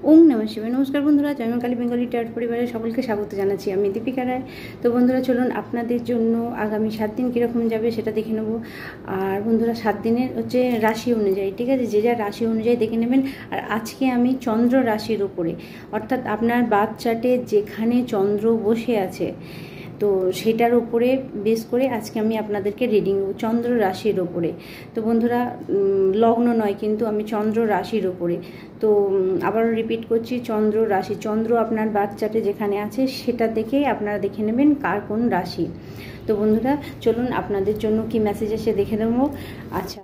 ওম নমঃ শিবায়। নমস্কার বন্ধুরা, জয়মাকালী বেঙ্গলি টার্ট পরিবারের সকলকে স্বাগত জানাচ্ছি। আমি দীপিকা রায়। তো বন্ধুরা চলুন আপনাদের জন্য আগামী 7 দিন কীরকম যাবে সেটা দেখে নেব। আর বন্ধুরা 7 দিনের হচ্ছে রাশি অনুযায়ী, ঠিক আছে, যে যার রাশি অনুযায়ী দেখে নেবেন। আর আজকে আমি চন্দ্র রাশির উপরে, অর্থাৎ আপনার বার্থ চার্টে যেখানে চন্দ্র বসে আছে তো সেটার উপরে বেস করে আজকে আমি আপনাদেরকে রিডিং দেবো চন্দ্র রাশির ওপরে। তো বন্ধুরা লগ্ন নয়, কিন্তু আমি চন্দ্র রাশির ওপরে। তো আবারও রিপিট করছি, চন্দ্র রাশি, চন্দ্র আপনার বার্থ চার্টে যেখানে আছে সেটা দেখেই আপনারা দেখে নেবেন কার কোন রাশি। তো বন্ধুরা চলুন আপনাদের জন্য কি মেসেজ আসে দেখে নেব। আচ্ছা,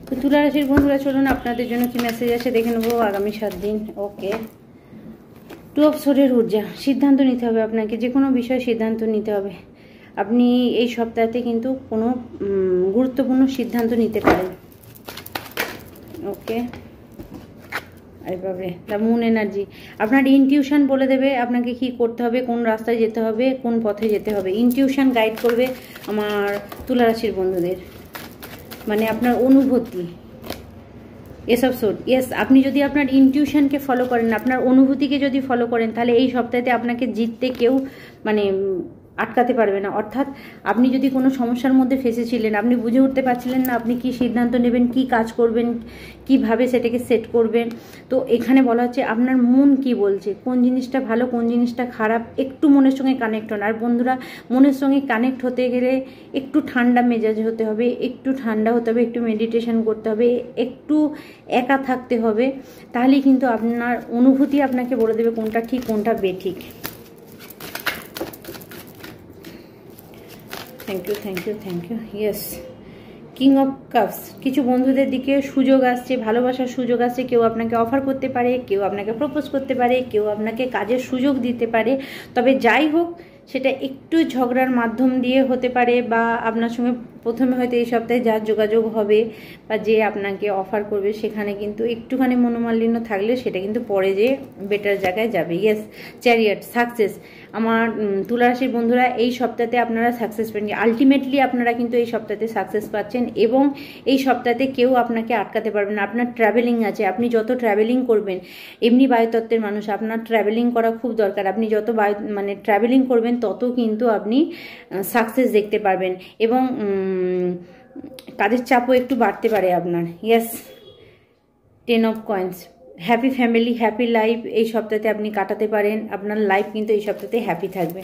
তো তুলা রাশির বন্ধুরা চলুন আপনাদের জন্য কি মেসেজ আসে দেখে নেবো আগামী 7 দিন। ওকে, 2 অফ সোর্ডের ঊর্জা, সিদ্ধান্ত নিতে হবে আপনাকে, যে কোনো বিষয়ে সিদ্ধান্ত নিতে হবে। আপনি এই সপ্তাহতে কিন্তু কোনো গুরুত্বপূর্ণ সিদ্ধান্ত নিতে পারেন। ওকে, এইভাবে দ্য মুন এনার্জি, আপনার ইনটিউশন বলে দেবে আপনাকে কি করতে হবে, কোন রাস্তায় যেতে হবে, কোন পথে যেতে হবে। ইনটিউশন গাইড করবে আমার তুলা রাশির বন্ধুদের, মানে আপনার অনুভূতি। এসব সোড, ইয়েস, আপনি যদি আপনার ইনটিউশনকে ফলো করেন, আপনার অনুভূতিকে যদি ফলো করেন, তাহলে এই সপ্তাহে আপনাকে জিততে কেউ মানে আটকাতে পারবে না। অর্থাৎ আপনি যদি কোনো সমস্যার মধ্যে ফেসেছিলেন, আপনি বুঝে উঠতে পারছিলেন না আপনি কি সিদ্ধান্ত নেবেন, কি কাজ করবেন, কিভাবে সেটাকে সেট করবেন, তো এখানে বলা হচ্ছে আপনার মন কি বলছে, কোন জিনিসটা ভালো কোন জিনিসটা খারাপ, একটু মনের সঙ্গে কানেক্ট হন। আর বন্ধুরা মনের সঙ্গে কানেক্ট হতে গেলে একটু ঠান্ডা মেজাজ হতে হবে, একটু ঠান্ডা হতে হবে, একটু মেডিটেশন করতে হবে, একটু একা থাকতে হবে, তাহলেই কিন্তু আপনার অনুভূতি আপনাকে বলে দেবে কোনটা ঠিক কোনটা বেঠিক। Thank you thank you thank you. Yes, king of cups, কিছু বন্ধুদের দিকে সুযোগ আসছে, ভালোবাসার সুযোগ আসছে। কেউ আপনাকে অফার করতে পারে, কেউ আপনাকে প্রপোজ করতে পারে, কেউ আপনাকে কাজের সুযোগ দিতে পারে। তবে যাই হোক, সেটা একটু ঝগড়ার মাধ্যম দিয়ে হতে পারে, বা আপনার সঙ্গে প্রথমে হয়তো এই সপ্তাহে যার যোগাযোগ হবে বা যে আপনাকে অফার করবে সেখানে কিন্তু একটুখানি মনোমালিন্য থাকলে সেটা কিন্তু পরে যে বেটার জায়গায় যাবে। Yes, chariot, success. আমার তুলা রাশির বন্ধুরা এই সপ্তাহে আপনারা সাকসেস পাবেন, আলটিমেটলি আপনারা কিন্তু এই সপ্তাহে সাকসেস পাচ্ছেন, এবং এই সপ্তাহে কেউ আপনাকে আটকাতে পারবে না। আপনার ট্রাভেলিং আছে, আপনি যত ট্রাভেলিং করবেন, এমনি বায়ুতত্ত্বের মানুষ, আপনার ট্রাভেলিং করা খুব দরকার। আপনি যত মানে ট্রাভেলিং করবেন তত কিন্তু আপনি সাকসেস দেখতে পারবেন, এবং কাজের চাপও একটু বাড়তে পারে আপনার। Yes, 10 of coins, happy family, happy life এই সপ্তাহে আপনি কাটাতে পারেন। আপনার লাইফ কিন্তু এই সপ্তাহে হ্যাপি থাকবে।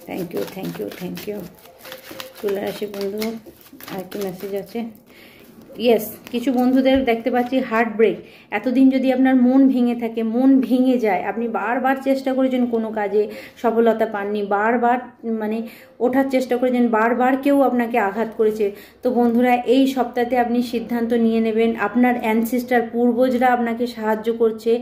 Thank you thank you thank you. তুলা রাশি বন্ধু আরেকটু মেসেজ আছে। ইয়েস, কিছু বন্ধুদের দেখতে পাচ্ছি হার্ট ব্রেক। এতদিন যদি আপনার মন ভেঙে থাকে, মন ভেঙে যায়, আপনি বারবার চেষ্টা করেছেন কোনো কাজে সফলতা পাননি, বারবার মানে ওঠার চেষ্টা করেছেন, বারবার কেউ আপনাকে আঘাত করেছে, তো বন্ধুরা এই সপ্তাহে আপনি সিদ্ধান্ত নিয়ে নেবেন। আপনার অ্যানসিস্টার, পূর্বজরা আপনাকে সাহায্য করছে,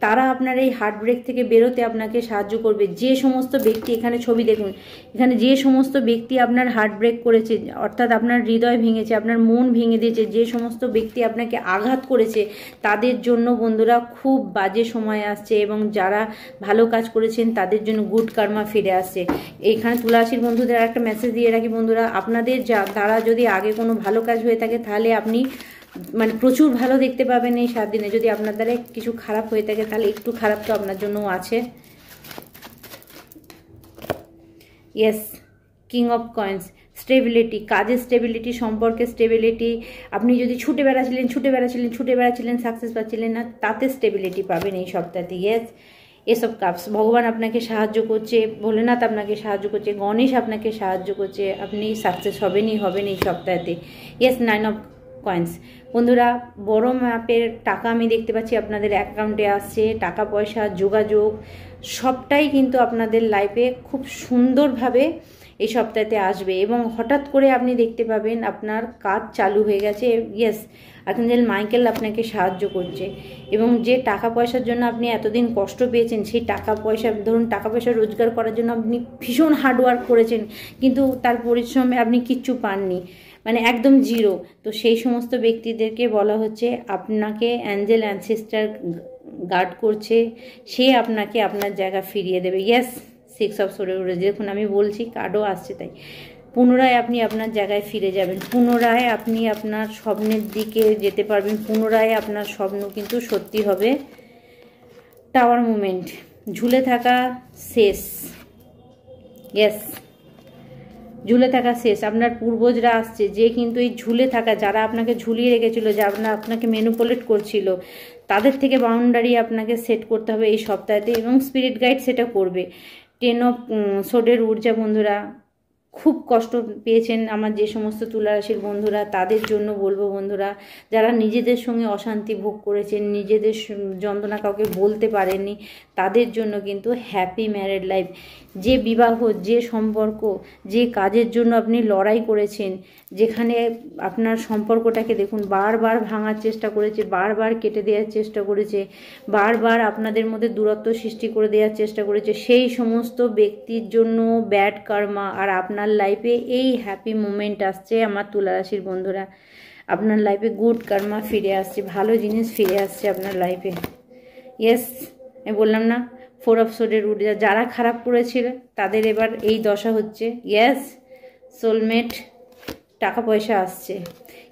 তারা আপনার এই হার্ট ব্রেক থেকে বেরোতে আপনাকে সাহায্য করবে। যে সমস্ত ব্যক্তি, এখানে ছবি দেখুন, এখানে যে সমস্ত ব্যক্তি আপনার হার্ট ব্রেক করেছে, অর্থাৎ আপনার হৃদয় ভেঙেছে, আপনার মন ভেঙে দিয়েছে, যে সমস্ত ব্যক্তি আপনাকে আঘাত করেছে, তাদের জন্য বন্ধুরা খুব বাজে সময় আসছে, এবং যারা ভালো কাজ করেছেন তাদের জন্য গুড কার্মা ফিরে আসছে। এইখানে তুলা রাশির বন্ধুদের একটা মেসেজ দিয়ে রাখি বন্ধুরা, আপনাদের দ্বারা যদি আগে কোনো ভালো কাজ হয়ে থাকে তাহলে আপনি মানে প্রচুর ভালো দেখতে পাবেন এই 7 দিনে। যদি আপনার দ্বারা কিছু খারাপ হয়ে থাকে তাহলে একটু খারাপ তো আপনার জন্যও আছে। Yes, king of coins, stability, কাজের স্টেবিলিটি, সম্পর্কে স্টেবিলিটি। আপনি যদি ছুটে বেড়াচ্ছিলেন সাকসেস পাচ্ছিলেন না, তাতে স্টেবিলিটি পাবেন এই সপ্তাহে। ইয়েস, এসব কাপস, ভগবান আপনাকে সাহায্য করছে, ভোলেনাথ আপনাকে সাহায্য করছে, গণেশ আপনাকে সাহায্য করছে, আপনি সাকসেস হবেন এই সপ্তাহেতে। Yes, 9 of coins. বন্ধুরা বড় মাপের টাকা আমি দেখতে পাচ্ছি আপনাদের অ্যাকাউন্টে আসছে, টাকা পয়সা, যোগাযোগ সবটাই কিন্তু আপনাদের লাইফে খুব সুন্দরভাবে এই সপ্তাহে আসবে, এবং হঠাৎ করে আপনি দেখতে পাবেন আপনার কাজ চালু হয়ে গেছে। ইয়েস, আর্কানজেল মাইকেল আপনাকে সাহায্য করছে, এবং যে টাকা পয়সার জন্য আপনি এতদিন কষ্ট পেয়েছেন, সেই টাকা পয়সা, ধরুন টাকা পয়সা রোজগার করার জন্য আপনি ভীষণ হার্ডওয়ার্ক করেছেন, কিন্তু তার পরিশ্রমে আপনি কিচ্ছু পাননি, মানে একদম জিরো। তো সেই সমস্ত ব্যক্তিদেরকে বলা হচ্ছে আপনাকে অ্যাঞ্জেল অ্যানসেস্টার গার্ড করছে, সে আপনাকে আপনার জায়গা ফিরিয়ে দেবে। ইয়েস, 6 অফ সোর্ড, দেখুন আমি বলছি কার্ডও আসছে, তাই পুনরায় আপনি আপনার জায়গায় ফিরে যাবেন, পুনরায় আপনি আপনার স্বপ্নের দিকে যেতে পারবেন, পুনরায় আপনার স্বপ্ন কিন্তু সত্যি হবে। টাওয়ার মুভমেন্ট, ঝুলে থাকা শেষ। ইয়েস, ঝুলে থাকা শেষ। আপনার পূর্বজরা আসছে যে কিন্তু এই ঝুলে থাকা, যারা আপনাকে ঝুলিয়ে রেখেছিল, যারা আপনাকে ম্যানিপুলেট করছিল, তাদের থেকে বাউন্ডারি আপনাকে সেট করতে হবে এই সপ্তাহেতে, এবং স্পিরিট গাইড সেটা করবে। 10 অফ সোডের ঊর্জা বন্ধুরা, খুব কষ্ট পেয়েছেন আমার যে সমস্ত তুলা রাশির বন্ধুরা, তাদের জন্য বলবো বন্ধুরা, যারা নিজেদের সঙ্গে অশান্তি ভোগ করেছেন, নিজেদের যন্ত্রণা কাউকে বলতে পারেননি, তাদের জন্য কিন্তু হ্যাপি ম্যারেড লাইফ। যে বিবাহ, যে সম্পর্ক, যে কাজের জন্য আপনি লড়াই করেছেন, যেখানে আপনার সম্পর্কটাকে দেখুন বারবার ভাঙার চেষ্টা করেছে, বারবার কেটে দেওয়ার চেষ্টা করেছে, বারবার আপনাদের মধ্যে দূরত্ব সৃষ্টি করে দেওয়ার চেষ্টা করেছে, সেই সমস্ত ব্যক্তির জন্য ব্যাড কার্মা আর আপনার লাইফে এই হ্যাপি মোমেন্ট আসছে আমার তুলা রাশির বন্ধুরা। আপনার লাইফে গুড কার্মা ফিরে আসছে, ভালো জিনিস ফিরে আসছে আপনার লাইফে। ইয়েস, আমি বললাম না 4 অফ সোডের ঊর্জা, যারা খারাপ করেছিল তাদের এবার এই দশা হচ্ছে। ইয়েস, সোলমেট, টাকা পয়সা আসছে।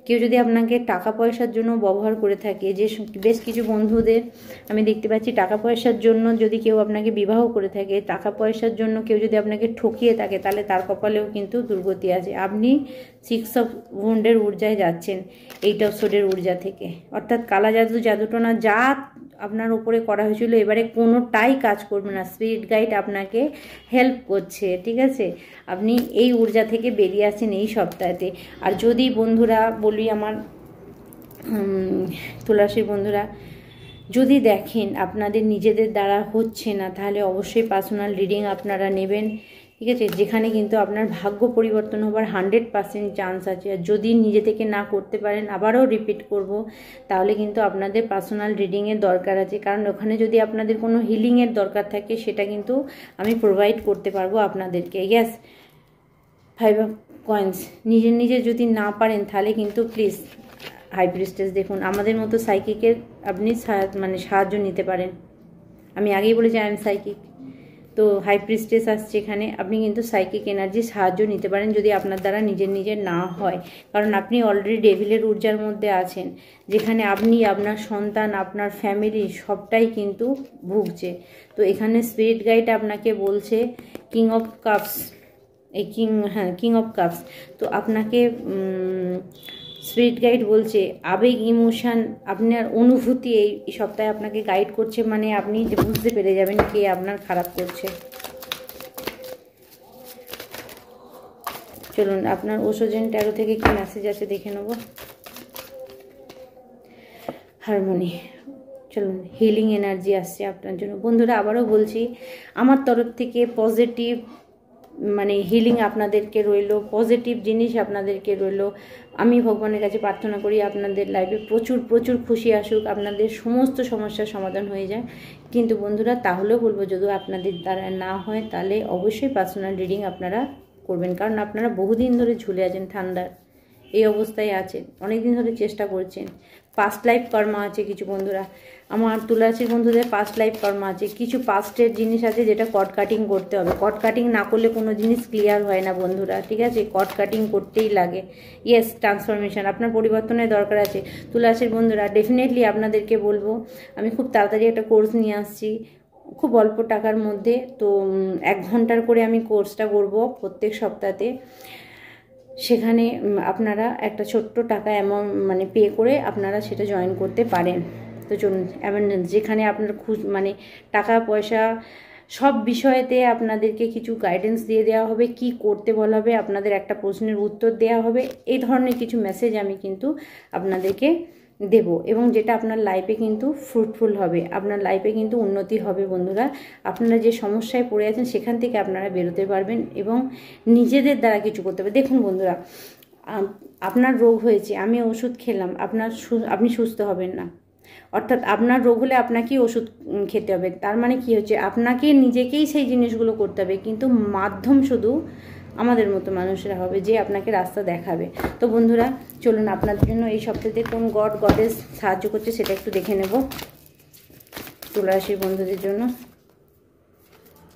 কেউ যদি আপনাকে টাকা পয়সার জন্য ব্যবহার করে থাকে, যে বেশ কিছু বন্ধুদের আমি দেখতে পাচ্ছি টাকা পয়সার জন্য যদি কেউ আপনাকে বিবাহ করে থাকে, টাকা পয়সার জন্য কেউ যদি আপনাকে ঠকিয়ে থাকে, তাহলে তার কপালেও কিন্তু দুর্গতি আছে। আপনি 6 অফ ওয়ান্ডের ঊর্জায় যাচ্ছেন 8 অফ সোডের ঊর্জা থেকে, অর্থাৎ কালা জাদু, জাদুটোনা যা আপনার উপরে করা হয়েছিল এবারে কোনোটাই কাজ করবে না। স্পিরিট গাইড আপনাকে হেল্প করছে, ঠিক আছে? আপনি এই ঊর্জা থেকে বেরিয়ে আসছেন এই সপ্তাহেতে। আর যদি বন্ধুরা বলি, আমার তুলারাশির বন্ধুরা, যদি দেখেন আপনাদের নিজেদের দ্বারা হচ্ছে না, তাহলে অবশ্যই পার্সোনাল রিডিং আপনারা নেবেন, ঠিক আছে? যেখানে কিন্তু আপনার ভাগ্য পরিবর্তন হবার 100% চান্স আছে। আর যদি নিজে থেকে না করতে পারেন, আবারও রিপিট করব, তাহলে কিন্তু আপনাদের পার্সোনাল রিডিংয়ের দরকার আছে। কারণ ওখানে যদি আপনাদের কোনো হিলিংয়ের দরকার থাকে, সেটা কিন্তু আমি প্রোভাইড করতে পারবো আপনাদেরকে। ইয়েস, 5 অফ কয়েন্স, নিজে যদি না পারেন তাহলে কিন্তু প্লিজ হাই প্রিস্টেস দেখুন, আমাদের মতো সাইকিকের আপনি সাহায্য নিতে পারেন। আমি আগেই বলেছি আই এম সাইকিক, তো হাই প্রিস্টেস আসছে এখানে, আপনি কিন্তু সাইকিক এনার্জির সাহায্য নিতে পারেন যদি আপনার দ্বারা নিজের না হয়। কারণ আপনি অলরেডি ডেভিলের ঊর্জার মধ্যে আছেন, যেখানে আপনি, আপনার সন্তান, আপনার ফ্যামিলি সবটাই কিন্তু ভুগছে। তো এখানে স্পিরিট গাইড আপনাকে বলছে কিং অফ কাপস, এই কিং অফ কাপস। তো আপনাকে স্পিরিট গাইড বলছে আবেগ, ইমোশন, আপনার অনুভূতি এই সপ্তাহে আপনাকে গাইড করছে, মানে আপনি বুঝতে পেরে যাবেন কে আপনার খারাপ করছে। চলুন আপনার ওশোজেন ট্যারো থেকে কি মেসেজ আছে দেখে নেব। হারমোনি, চলুন হিলিং এনার্জি আসছে আপনার জন্য বন্ধুরা। আবারও বলছি, আমার তরফ থেকে পজিটিভ হিলিং আপনাদেরকে রইল, পজিটিভ জিনিস আপনাদেরকে রইল। আমি ভগবানের কাছে প্রার্থনা করি আপনাদের লাইফে প্রচুর খুশি আসুক, আপনাদের সমস্ত সমস্যার সমাধান হয়ে যায়। কিন্তু বন্ধুরা, তাহলেও বলবো যদি আপনাদের দ্বারা না হয়, তাহলে অবশ্যই পার্সোনাল রিডিং আপনারা করবেন। কারণ আপনারা বহুদিন ধরে ঝুলে আছেন, ঠান্ডার এই অবস্থায় আছেন, অনেকদিন ধরে চেষ্টা করছেন। পাস্ট লাইফ কর্মা আছে কিছু বন্ধুরা, আমার তুলারাশির বন্ধুদের পাস্ট লাইফ কর্মা আছে, কিছু পাস্টের জিনিস আছে যেটা কট কাটিং করতে হবে। কট কাটিং না করলে কোনো জিনিস ক্লিয়ার হয় না বন্ধুরা, ঠিক আছে? কট কাটিং করতেই লাগে। ইয়েস, ট্রান্সফরমেশন, আপনার পরিবর্তনের দরকার আছে তুলারাশির বন্ধুরা। ডেফিনেটলি আপনাদেরকে বলবো, আমি খুব তাড়াতাড়ি একটা কোর্স নিয়ে আসছি, খুব অল্প টাকার মধ্যে। তো 1 ঘন্টার করে আমি কোর্সটা করব প্রত্যেক সপ্তাহে। সেখানে আপনারা একটা ছোট্ট টাকা অ্যামাউন্ট পে করে আপনারা সেটা জয়েন করতে পারেন। তো চলুন, যেখানে আপনার টাকা পয়সা সব বিষয়েতে আপনাদেরকে কিছু গাইডেন্স দিয়ে দেওয়া হবে, কি করতে বলা হবে, আপনাদের একটা প্রশ্নের উত্তর দেওয়া হবে, এই ধরনের কিছু মেসেজ আমি কিন্তু আপনাদেরকে দেব, এবং যেটা আপনার লাইফে কিন্তু ফ্রুটফুল হবে, আপনার লাইফে কিন্তু উন্নতি হবে বন্ধুরা। আপনারা যে সমস্যায় পড়ে আছেন সেখান থেকে আপনারা বেরোতে পারবেন এবং নিজেদের দ্বারা কিছু করতে পারবেন। দেখুন বন্ধুরা, আপনার রোগ হয়েছে, আমি ওষুধ খেলাম, আপনি সুস্থ হবেন না। অর্থাৎ আপনার রোগ হলে আপনাকেই ওষুধ খেতে হবে, তার মানে কি হচ্ছে, আপনাকে নিজেকেই সেই জিনিসগুলো করতে হবে, কিন্তু মাধ্যম শুধু আমাদের মতো মানুষরা হবে যে আপনাকে রাস্তা দেখাবে। তো বন্ধুরা চলুন, আপনাদের জন্য এই সপ্তাহে কোন গড গডেস সাহায্য করছে সেটা একটু দেখে নেব তুলারাশির বন্ধুদের জন্য।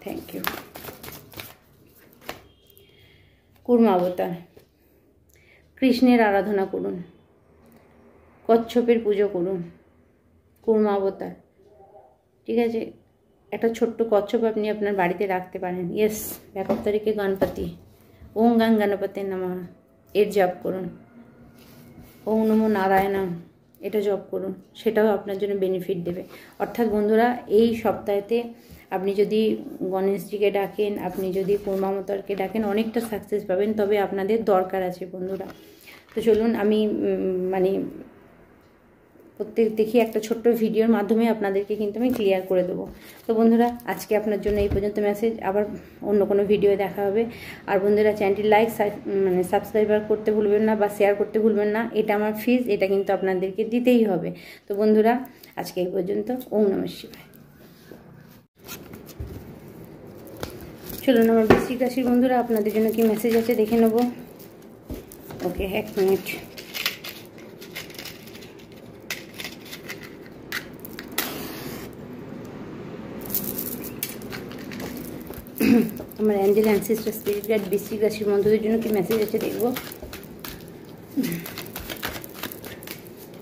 Thank you. কুর্মা অবতার, কৃষ্ণের আরাধনা করুন, কচ্ছপের পুজো করুন, কুর্মা অবতার, ঠিক আছে, একটা ছোট্ট কচ্ছপ আপনি আপনার বাড়িতে রাখতে পারেন। ইয়েস, ব্যাকআপ তারিখে গণপতি, ওম গাং গণপতি নমঃ এর জপ করুন। ওম নমো নারায়ণম এটা জপ করুন, সেটাও আপনার জন্য বেনিফিট দেবে। অর্থাৎ বন্ধুরা, এই সপ্তাহেতে আপনি যদি গণেশজিকে ডাকেন, আপনি যদি কুর্মামতারকে ডাকেন, অনেকটা সাকসেস পাবেন। তবে আপনাদের দরকার আছে বন্ধুরা। তো চলুন, আমি মানে প্রত্যেক দেখি একটা ছোট্ট ভিডিওর মাধ্যমে আপনাদেরকে কিন্তু আমি ক্লিয়ার করে দেবো। তো বন্ধুরা, আজকে আপনার জন্য এই পর্যন্ত মেসেজ। আবার অন্য কোনো ভিডিও দেখা হবে। আর বন্ধুরা, চ্যানেলটি লাইক মানে সাবস্ক্রাইবার করতে ভুলবেন না বা শেয়ার করতে ভুলবেন না। এটা আমার ফিজ, এটা কিন্তু আপনাদেরকে দিতেই হবে। তো বন্ধুরা, আজকে এই পর্যন্ত। ওম নমঃ শিবায়। চলুন, আমার বৃশ্চিক রাশির বন্ধুরা, আপনাদের জন্য কি মেসেজ আছে দেখে নেব। ওকে, 1 মিনিট। আমার অ্যাঞ্জেল অ্যানসেস্টর স্পিরিট গাইড বৃশ্চিক রাশির বন্ধুদের জন্য কি মেসেজ আছে দেখব।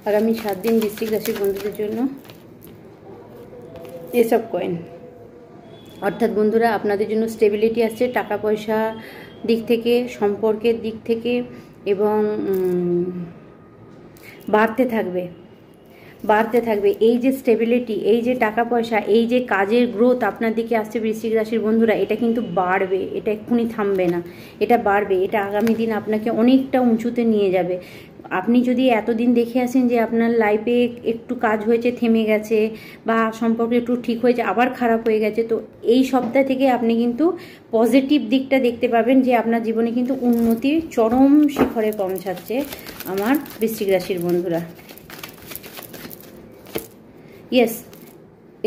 আগামী 7 দিন বৃশ্চিক রাশির বন্ধুদের জন্য এসব কয়েন। অর্থাৎ বন্ধুরা, আপনাদের জন্য স্টেবিলিটি আসছে টাকা পয়সা দিক থেকে, সম্পর্কের দিক থেকে, এবং বাড়তে থাকবে। এই যে স্টেবিলিটি, এই যে টাকা পয়সা, এই যে কাজের গ্রোথ আপনার দিকে আসছে বৃশ্চিক রাশির বন্ধুরা, এটা কিন্তু বাড়বে। এটা এক্ষুনি থামবে না, এটা বাড়বে। এটা আগামী দিন আপনাকে অনেকটা উঁচুতে নিয়ে যাবে। আপনি যদি এতদিন দেখে আসেন যে আপনার লাইফে একটু কাজ হয়েছে, থেমে গেছে, বা সম্পর্ক একটু ঠিক হয়েছে আবার খারাপ হয়ে গেছে, তো এই সপ্তাহ থেকে আপনি কিন্তু পজিটিভ দিকটা দেখতে পাবেন যে আপনার জীবনে কিন্তু উন্নতির চরম শিখরে পৌঁছাচ্ছে আমার বৃশ্চিক রাশির বন্ধুরা। Yes,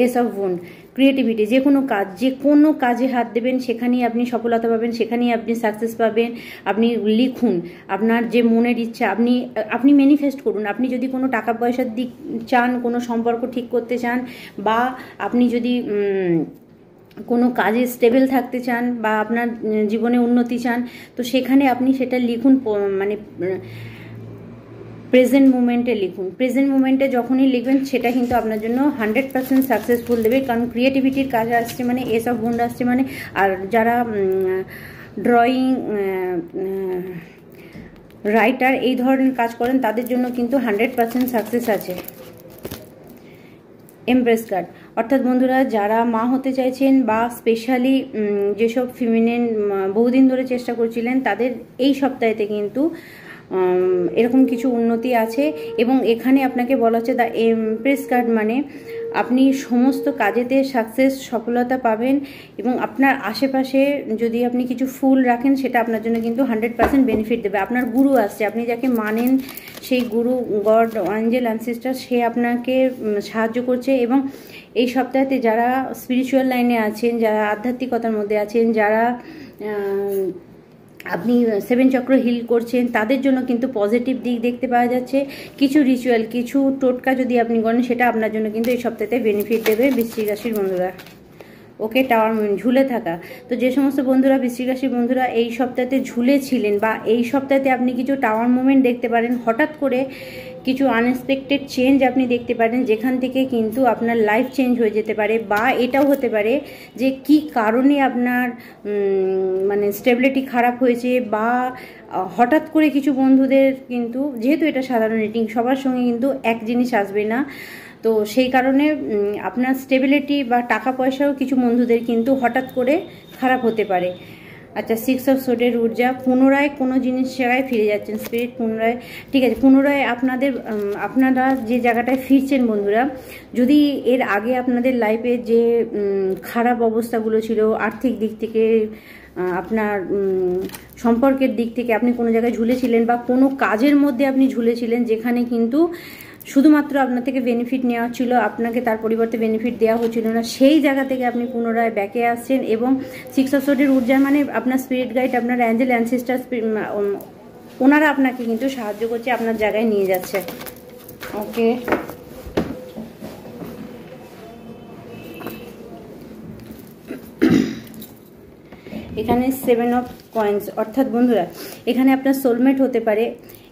ace of wand, creativity. যে কোনো কাজে হাত দেবেন, সেখানেই আপনি সফলতা পাবেন, সেখানেই আপনি সাকসেস পাবেন। আপনি লিখুন আপনার যে মনের ইচ্ছা, আপনি ম্যানিফেস্ট করুন। আপনি যদি কোনো টাকা পয়সার দিক চান, কোনো সম্পর্ক ঠিক করতে চান, বা আপনি যদি কোনো কাজে স্টেবল থাকতে চান, বা আপনার জীবনে উন্নতি চান, তো সেখানে আপনি সেটা লিখুন। মানে প্রেজেন্ট মুমেন্টে লিখুন। প্রেজেন্ট মুমেন্টে যখনই লিখবেন, সেটা কিন্তু আপনার জন্য 100% সাকসেসফুল দেবে। কারণ ক্রিয়েটিভিটির কাজ আসছে মানে, এস অফ ওয়ান্ড আসছে মানে। আর যারা ড্রয়িং, রাইটার এই ধরনের কাজ করেন, তাদের জন্য কিন্তু 100% সাকসেস আছে। Empress card. অর্থাৎ বন্ধুরা, যারা মা হতে চাইছেন, বা স্পেশালি যেসব ফিমেনিন বহুদিন ধরে চেষ্টা করছিলেন, তাদের এই সপ্তাহেতে কিন্তু এরকম কিছু উন্নতি আছে। এবং এখানে আপনাকে বলা হচ্ছে দ্য এমপ্রেস কার্ড মানে আপনি সমস্ত কাজেতে সাকসেস, সফলতা পাবেন। এবং আপনার আশেপাশে যদি আপনি কিছু ফুল রাখেন, সেটা আপনার জন্য কিন্তু 100% বেনিফিট দেবে। আপনার গুরু আসছে, আপনি যাকে মানেন, সেই গুরু, গড, অ্যাঞ্জেল, অ্যানসেস্টর, সে আপনাকে সাহায্য করছে। এবং এই সপ্তাহেতে যারা স্পিরিচুয়াল লাইনে আছেন, যারা আধ্যাত্মিকতার মধ্যে আছেন, যারা আপনি 7 চক্র হিল করছেন, তাদের জন্য কিন্তু পজিটিভ দিক দেখতে পাওয়া যাচ্ছে। কিছু রিচুয়াল, কিছু টোটকা যদি আপনি করেন, সেটা আপনার জন্য কিন্তু এই সপ্তাহে বেনিফিট দেবে বৃশ্চিক রাশির বন্ধুরা। ওকে, টাওয়ার মুভমেন্ট, ঝুলে থাকা। তো যে সমস্ত বন্ধুরা বৃশ্চিক রাশির বন্ধুরা এই সপ্তাহে ঝুলে ছিলেন, বা এই সপ্তাহে আপনি কিছু টাওয়ার মুভমেন্ট দেখতে পারেন, হঠাৎ করে কিছু আনএক্সপেক্টেড চেঞ্জ আপনি দেখতে পারেন, যেখান থেকে কিন্তু আপনার লাইফ চেঞ্জ হয়ে যেতে পারে। বা এটাও হতে পারে যে কি কারণে আপনার মানে স্টেবিলিটি খারাপ হয়েছে, বা হঠাৎ করে কিছু বন্ধুদের কিন্তু, যেহেতু এটা সাধারণ রিডিং, সবার সঙ্গে কিন্তু এক জিনিস আসবে না, তো সেই কারণে আপনার স্টেবিলিটি বা টাকা পয়সাও কিছু বন্ধুদের কিন্তু হঠাৎ করে খারাপ হতে পারে। আচ্ছা, 6 অফ সোর্ডের ঊর্জা, পুনরায় কোনো জিনিস জায়গায় ফিরে যাচ্ছেন স্পিরিট, পুনরায়, ঠিক আছে, পুনরায় আপনারা যে জায়গাটায় ফিরছেন বন্ধুরা, যদি এর আগে আপনাদের লাইফে যে খারাপ অবস্থাগুলো ছিল, আর্থিক দিক থেকে, আপনার সম্পর্কের দিক থেকে আপনি কোনো জায়গায় ঝুলেছিলেন, বা কোনো কাজের মধ্যে আপনি ঝুলেছিলেন, যেখানে কিন্তু শুধুমাত্র আপনার থেকে বেনিফিট নেওয়া ছিল, আপনাকে তার পরিবর্তে বেনিফিট দেওয়া হচ্ছিল না, সেই জায়গা থেকে আপনি পুনরায় ব্যাকে আসছেন। এবং 6 অফ সোর্ডের ঊর্জা মানে আপনার স্পিরিট গাইড, আপনার অ্যাঞ্জেল, অ্যানসেস্টর, ওনারা আপনাকে কিন্তু সাহায্য করছে, আপনার জায়গায় নিয়ে যাচ্ছে। ওকে, এখানে 7 অফ কয়েন্স। অর্থাৎ বন্ধুরা, এখানে আপনার সোলমেট হতে পারে,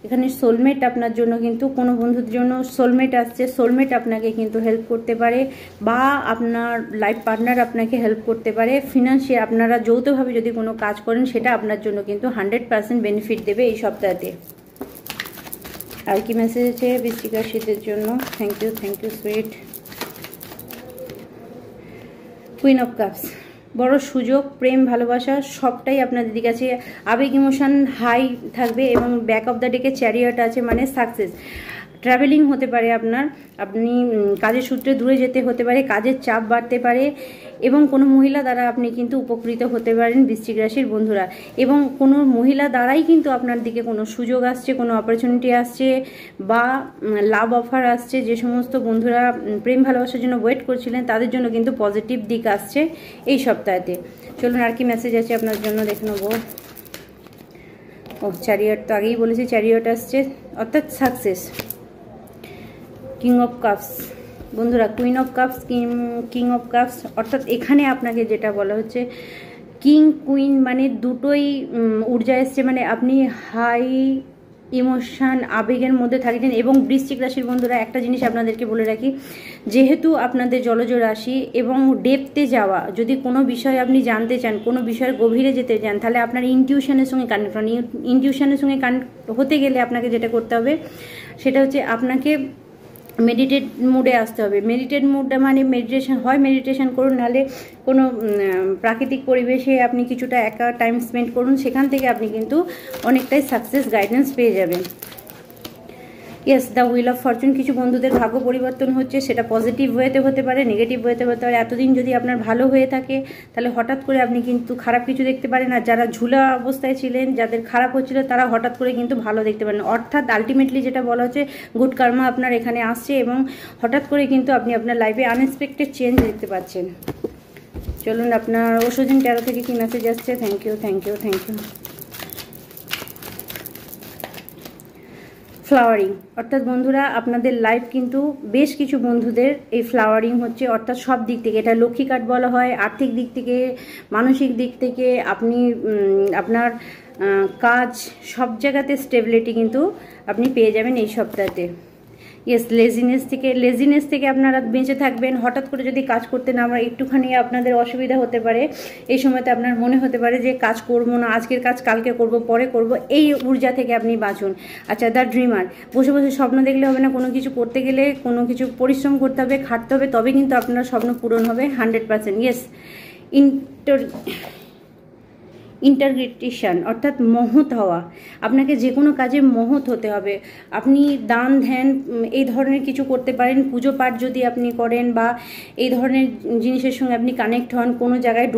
এখানে সোলমেট আপনার জন্য কিন্তু কোনো বন্ধুদের জন্য সোলমেট আসছে, সোলমেট আপনাকে কিন্তু হেল্প করতে পারে, বা আপনার লাইফ পার্টনার আপনাকে হেল্প করতে পারে। ফিনান্সিয়াল আপনারা যৌথভাবে যদি কোনো কাজ করেন সেটা আপনার জন্য কিন্তু 100% বেনিফিট দেবে এই সপ্তাহতে। আর কি মেসেজ আছে বৃশ্চিক রাশিদের জন্য? Thank you sweet. Queen of cups, বড় সুযোগ, প্রেম, ভালোবাসা সবটাই আপনাদের দিকে আছে। আবেগ ইমোশন হাই থাকবে এবং ব্যাক অফ দ্য ডেকে চ্যারিয়ট আছে, মানে সাকসেস। ট্রাভেলিং হতে পারে আপনার, আপনি কাজের সূত্রে দূরে যেতে হতে পারে, কাজের চাপ বাড়তে পারে এবং কোনো মহিলা দ্বারা আপনি কিন্তু উপকৃত হতে পারেন বৃশ্চিক রাশির বন্ধুরা। এবং কোনো মহিলা দ্বারাই কিন্তু আপনার দিকে কোনো সুযোগ আসছে, কোনো অপরচুনিটি আসছে বা লাভ অফার আসছে। যে সমস্ত বন্ধুরা প্রেম ভালোবাসার জন্য ওয়েট করছিলেন তাদের জন্য কিন্তু পজিটিভ দিক আসছে এই সপ্তাহেতে। চলুন আর কি মেসেজ আছে আপনার জন্য দেখে নেবো। ও চ্যারিয়ট তো আগেই বলেছি, চ্যারিয়ট আসছে অর্থাৎ সাকসেস। কিং অফ কাপস বন্ধুরা, queen of cups, king of cups অর্থাৎ এখানে আপনাকে যেটা বলা হচ্ছে কিং কুইন মানে দুটোই ঊর্জা এসছে, মানে আপনি হাই ইমোশন আবেগের মধ্যে থাকছেন। এবং বৃশ্চিক রাশির বন্ধুরা একটা জিনিস আপনাদেরকে বলে রাখি, যেহেতু আপনাদের জলজ রাশি এবং ডেপথে যাওয়া, যদি কোনো বিষয় আপনি জানতে চান, কোনো বিষয়ের গভীরে যেতে চান, তাহলে আপনার ইনটিউশনের সঙ্গে কানেক্ট হন। ইনটিউশনের সঙ্গে কানেক্ট হতে গেলে আপনাকে যেটা করতে হবে সেটা হচ্ছে আপনাকে মেডিটেট মুডে আসতে হবে। মেডিটেট মুডটা মানে মেডিটেশন হয়, মেডিটেশন করুন, নাহলে কোনো প্রাকৃতিক পরিবেশে আপনি কিছুটা একা টাইম স্পেন্ড করুন, সেখান থেকে আপনি কিন্তু অনেকটাই সাকসেস গাইডেন্স পেয়ে যাবেন। Yes, the wheel of Fortune, কিছু বন্ধুদের ভাগ্য পরিবর্তন হচ্ছে, সেটা পজিটিভ ওয়েতে হতে পারে, নেগেটিভ ওয়েতে হতে পারে। এতদিন যদি আপনার ভালো হয়ে থাকে তাহলে হঠাৎ করে আপনি কিন্তু খারাপ কিছু দেখতে পারেন, আর যারা ঝুলা অবস্থায় ছিলেন, যাদের খারাপ হচ্ছিল, তারা হঠাৎ করে কিন্তু ভালো দেখতে পারেন। অর্থাৎ আলটিমেটলি যেটা বলা হচ্ছে গুড কার্মা আপনার এখানে আসছে এবং হঠাৎ করে কিন্তু আপনি আপনার লাইফে আনএক্সপেক্টেড চেঞ্জ দেখতে পাচ্ছেন। চলুন আপনার ওষুধin ট্যারো থেকে কি মেসেজ আসছে? Thank you. ফ্লাওয়ারিং অর্থাৎ বন্ধুরা আপনাদের লাইফ কিন্তু বেশ কিছু বন্ধুদের এই ফ্লাওয়ারিং হচ্ছে, অর্থাৎ সব দিক থেকে। এটা লক্ষ্মী কার্ড বলা হয়, আর্থিক দিক থেকে, মানসিক দিক থেকে, আপনি আপনার কাজ সব জায়গাতে স্টেবিলিটি কিন্তু আপনি পেয়ে যাবেন এই সপ্তাহতে। ইয়েস, লেজিনেস থেকে আপনারা বেঁচে থাকবেন। হঠাৎ করে যদি কাজ করতে না আমরা একটুখানি আপনাদের অসুবিধা হতে পারে, এই সময়তে আপনার মনে হতে পারে যে কাজ করবো না, আজকের কাজ কালকে করব, পরে করব, এই ঊর্জা থেকে আপনি বাঁচুন। আচ্ছা, দ্য ড্রিমার, বসে বসে স্বপ্ন দেখলে হবে না, কোনো কিছু করতে গেলে কোনো কিছু পরিশ্রম করতে হবে, খাটতে হবে, তবে কিন্তু আপনার স্বপ্ন পূরণ হবে 100%। ইয়েস, ইন্টারগ্রেটেশন অর্থাৎ মহৎ হওয়া, আপনাকে যে কোনো কাজে মহৎ হতে হবে। আপনি দান ধ্যান এই ধরনের কিছু করতে পারেন, পুজো পাঠ যদি আপনি করেন বা এই ধরনের জিনিসের সঙ্গে আপনি কানেক্ট হন, কোনো জায়গায়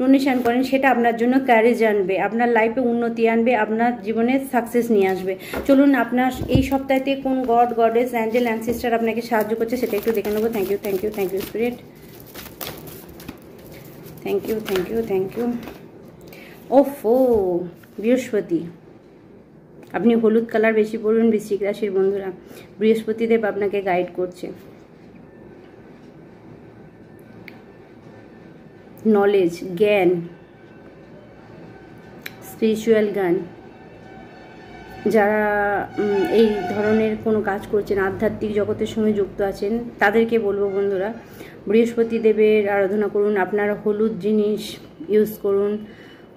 ডোনেশন করেন, সেটা আপনার জন্য ক্যারেজ আনবে, আপনার লাইফে উন্নতি আনবে, আপনার জীবনে সাকসেস নিয়ে আসবে। চলুন আপনার এই সপ্তাহতে কোন গড, গডেস, অ্যাঞ্জেল, অ্যানসিস্টার আপনাকে সাহায্য করছে সেটা একটু দেখে নেবো। Thank you spirit. Thank you. ওফো, বৃহস্পতি, আপনি হলুদ কালার বেশি পরুন বৃশ্চিক রাশির বন্ধুরা, বৃহস্পতিদেব আপনাকে গাইড করছে। নলেজ, জ্ঞান, স্পিরিচুয়াল জ্ঞান, যারা এই ধরনের কোনো কাজ করছেন, আধ্যাত্মিক জগতের সঙ্গে যুক্ত আছেন, তাদেরকে বলবো বন্ধুরা বৃহস্পতি দেবের আরাধনা করুন। আপনারা হলুদ জিনিস ইউজ করুন,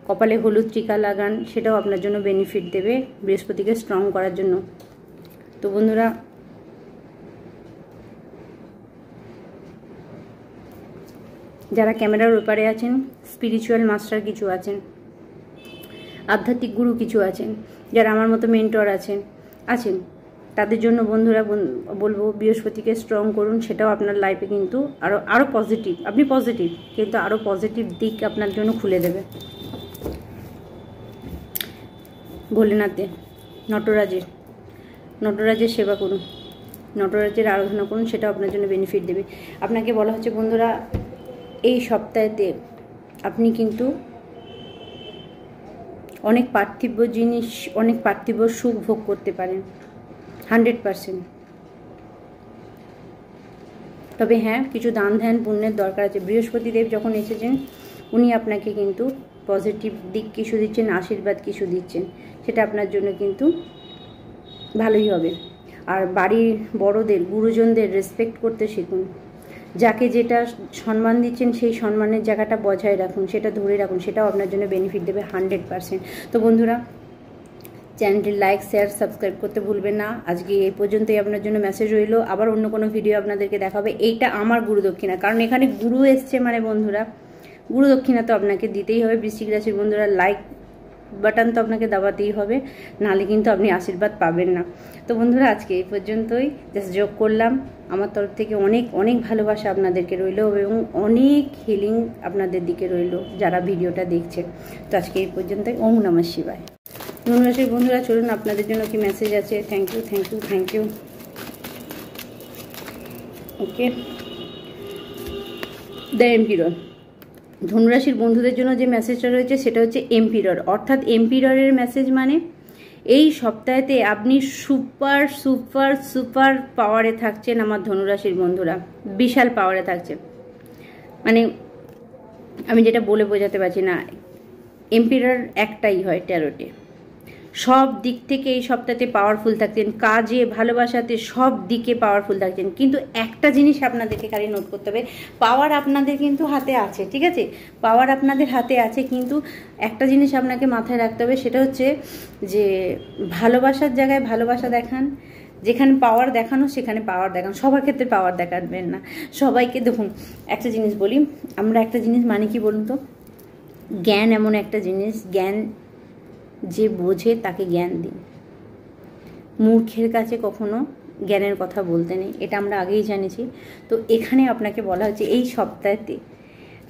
কপালে হলুদ টিকা লাগান, সেটাও আপনার জন্য বেনিফিট দেবে বৃহস্পতিকে স্ট্রং করার জন্য। তো বন্ধুরা যারা ক্যামেরার ওপারে আছেন, স্পিরিচুয়াল মাস্টার কিছু আছেন, আধ্যাত্মিক গুরু কিছু আছেন, যারা আমার মতো মেন্টর আছেন, তাদের জন্য বন্ধুরা বলবো বৃহস্পতিকে স্ট্রং করুন, সেটাও আপনার লাইফে কিন্তু আরও পজিটিভ, আপনি পজিটিভ কিন্তু আরও পজিটিভ দিক আপনার জন্য খুলে দেবে। ভোলেনাথে, নটরাজের সেবা করুন, নটরাজের আরাধনা করুন, সেটাও আপনার জন্য বেনিফিট দেবে। আপনাকে বলা হচ্ছে বন্ধুরা এই সপ্তাহেতে আপনি কিন্তু অনেক পার্থিব জিনিস, অনেক পার্থিব সুখ ভোগ করতে পারেন 100%। তবে হ্যাঁ, কিছু দান ধ্যান পুণ্যের দরকার আছে। বৃহস্পতিদেব যখন এসেছেন উনি আপনাকে কিন্তু পজিটিভ দিক কিছু দিচ্ছেন, আশীর্বাদ কিছু দিচ্ছেন, সেটা আপনার জন্য কিন্তু ভালোই হবে। আর বাড়ির বড়দের গুরুজনদের রেসপেক্ট করতে শিখুন। যাকে যেটা সম্মান দিচ্ছেন সেই সম্মানের জায়গাটা বজায় রাখুন, সেটা ধরে রাখুন, সেটাও আপনার জন্য বেনিফিট দেবে 100%। তো বন্ধুরা, চ্যানেলটি লাইক, শেয়ার, সাবস্ক্রাইব করতে ভুলবেন না। আজকে এই পর্যন্তই আপনার জন্য মেসেজ রইলো। আবার অন্য কোনো ভিডিও আপনাদেরকে দেখাবে। এইটা আমার গুরু দক্ষিণা, কারণ এখানে গুরু এসছে মানে বন্ধুরা গুরু দক্ষিণা তো আপনাকে দিতেই হবে। বৃশ্চিক রাশির বন্ধুরা, লাইক বাটন তো আপনাকে দাবাতেই হবে, নাহলে কিন্তু আপনি আশীর্বাদ পাবেন না। তো বন্ধুরা, আজকে এই পর্যন্তই, জাস্ট যোগ করলাম। আমার তরফ থেকে অনেক অনেক ভালোবাসা আপনাদেরকে রইলো এবং অনেক হিলিং আপনাদের দিকে রইলো যারা ভিডিওটা দেখছে। তো আজকে এই পর্যন্তই। ওম নমঃ শিবায়। ধনুরাশির বন্ধুরা, চলুন আপনাদের জন্য কি মেসেজ আছে। Thank you, thank you, thank you. Okay, the emperor. ধনুরাশির বন্ধুদের জন্য যে মেসেজটা রয়েছে সেটা হচ্ছে এম্পিরর, অর্থাৎ এম্পিররের মেসেজ মানে এই সপ্তাহেতে আপনি সুপার সুপার সুপার পাওয়ারে থাকছেন আমার ধনুরাশির বন্ধুরা, বিশাল পাওয়ারে থাকছে। মানে আমি যেটা বলে বোঝাতে পারছি না, এম্পিরর একটাই হয় ট্যারোটে। সব দিক থেকে এই সপ্তাহে পাওয়ারফুল থাকছেন, কাজে, ভালোবাসাতে, সব দিকে পাওয়ারফুল থাকছেন। কিন্তু একটা জিনিস আপনাদেরকে খালি নোট করতে হবে, পাওয়ার আপনাদের কিন্তু হাতে আছে, ঠিক আছে, পাওয়ার আপনাদের হাতে আছে, কিন্তু একটা জিনিস আপনাকে মাথায় রাখতে হবে, সেটা হচ্ছে যে ভালোবাসার জায়গায় ভালোবাসা দেখান, যেখানে পাওয়ার দেখানো সেখানে পাওয়ার দেখান। সবার ক্ষেত্রে পাওয়ার দেখাবেন না সবাইকে। দেখুন, একটা জিনিস বলি, আমরা একটা জিনিস মানে কি বলুন তো, জ্ঞান এমন একটা জিনিস, জ্ঞান যে বোঝে তাকে জ্ঞান দিন। মূর্খের কাছে কখনো জ্ঞানের কথা বলতে নেই, এটা আমরা আগেই জানিছি। তো এখানে আপনাকে বলা হচ্ছে এই সপ্তাহেতে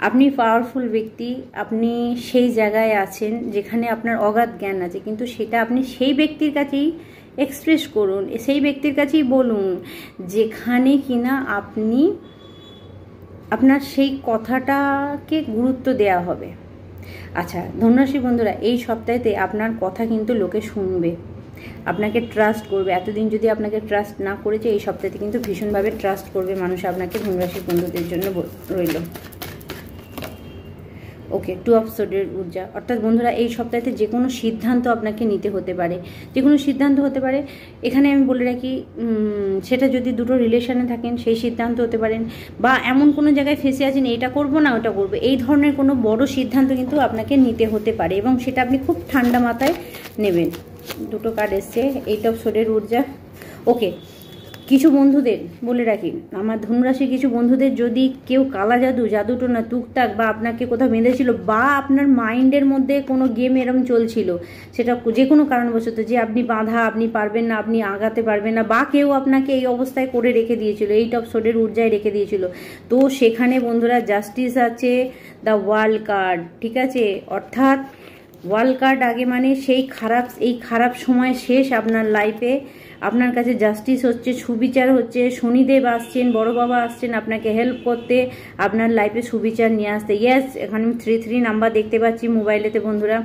আপনি পাওয়ারফুল ব্যক্তি, আপনি সেই জায়গায় আছেন যেখানে আপনার অগাধ জ্ঞান আছে, কিন্তু সেটা আপনি সেই ব্যক্তির কাছেই এক্সপ্রেস করুন, সেই ব্যক্তির কাছেই বলুন যেখানে কিনা আপনি আপনার সেই কথাটাকে গুরুত্ব দেওয়া হবে। আচ্ছা ধনুরাশি বন্ধুরা, এই সপ্তাহেতে আপনার কথা কিন্তু লোকে শুনবে, আপনাকে ট্রাস্ট করবে। এতদিন যদি আপনাকে ট্রাস্ট না করেছে, এই সপ্তাহে কিন্তু ভীষণভাবে ট্রাস্ট করবে মানুষ আপনাকে। ধনুরাশির বন্ধুদের জন্য রইল। ওকে, 2 অফ সোর্ডের ঊর্জা, অর্থাৎ বন্ধুরা এই সপ্তাহে যে কোনো সিদ্ধান্ত আপনাকে নিতে হতে পারে, যে কোনো সিদ্ধান্ত হতে পারে। এখানে আমি বলে রাখি, সেটা যদি দুটো রিলেশনে থাকেন সেই সিদ্ধান্ত হতে পারেন, বা এমন কোনো জায়গায় ফেসে আছেন এটা করব না ওটা করবো, এই ধরনের কোনো বড় সিদ্ধান্ত কিন্তু আপনাকে নিতে হতে পারে, এবং সেটা আপনি খুব ঠান্ডা মাথায় নেবেন। দুটো কার্ড এসছে, 8 অফ সোর্ডের ঊর্জা। ওকে, কিছু বন্ধুদের বলে রাখি, আমার ধনুরাশি কিছু বন্ধুদের যদি কেউ কালা জাদুটোনা টুকটাক বা আপনাকে কোথাও বেঁধেছিল, বা আপনার মাইন্ডের মধ্যে কোনো গেম এরম চলছিল, সেটা যে কোনো কারণবশত, যে আপনি বাঁধা, আপনি পারবেন না, আপনি আগাতে পারবেন না, বা কেউ আপনাকে এই অবস্থায় করে রেখে দিয়েছিল, 8 অফ সোর্ডের ঊর্জায় রেখে দিয়েছিল, তো সেখানে বন্ধুরা জাস্টিস আছে, দ্য ওয়ার্ল্ড কার্ড, ঠিক আছে, অর্থাৎ ওয়ার্ল্ড কার্ড আগে মানে এই খারাপ সময় শেষ আপনার লাইফে। আপনার কাছে জাস্টিস হচ্ছে, সুবিচার হচ্ছে, শনিদেব আসছেন, বড় বাবা আসছেন আপনাকে হেল্প করতে, আপনার লাইফে সুবিচার নিয়ে আসতে। ইয়েস, এখানে 3 নাম্বার দেখতে পাচ্ছি মোবাইলেতে বন্ধুরা।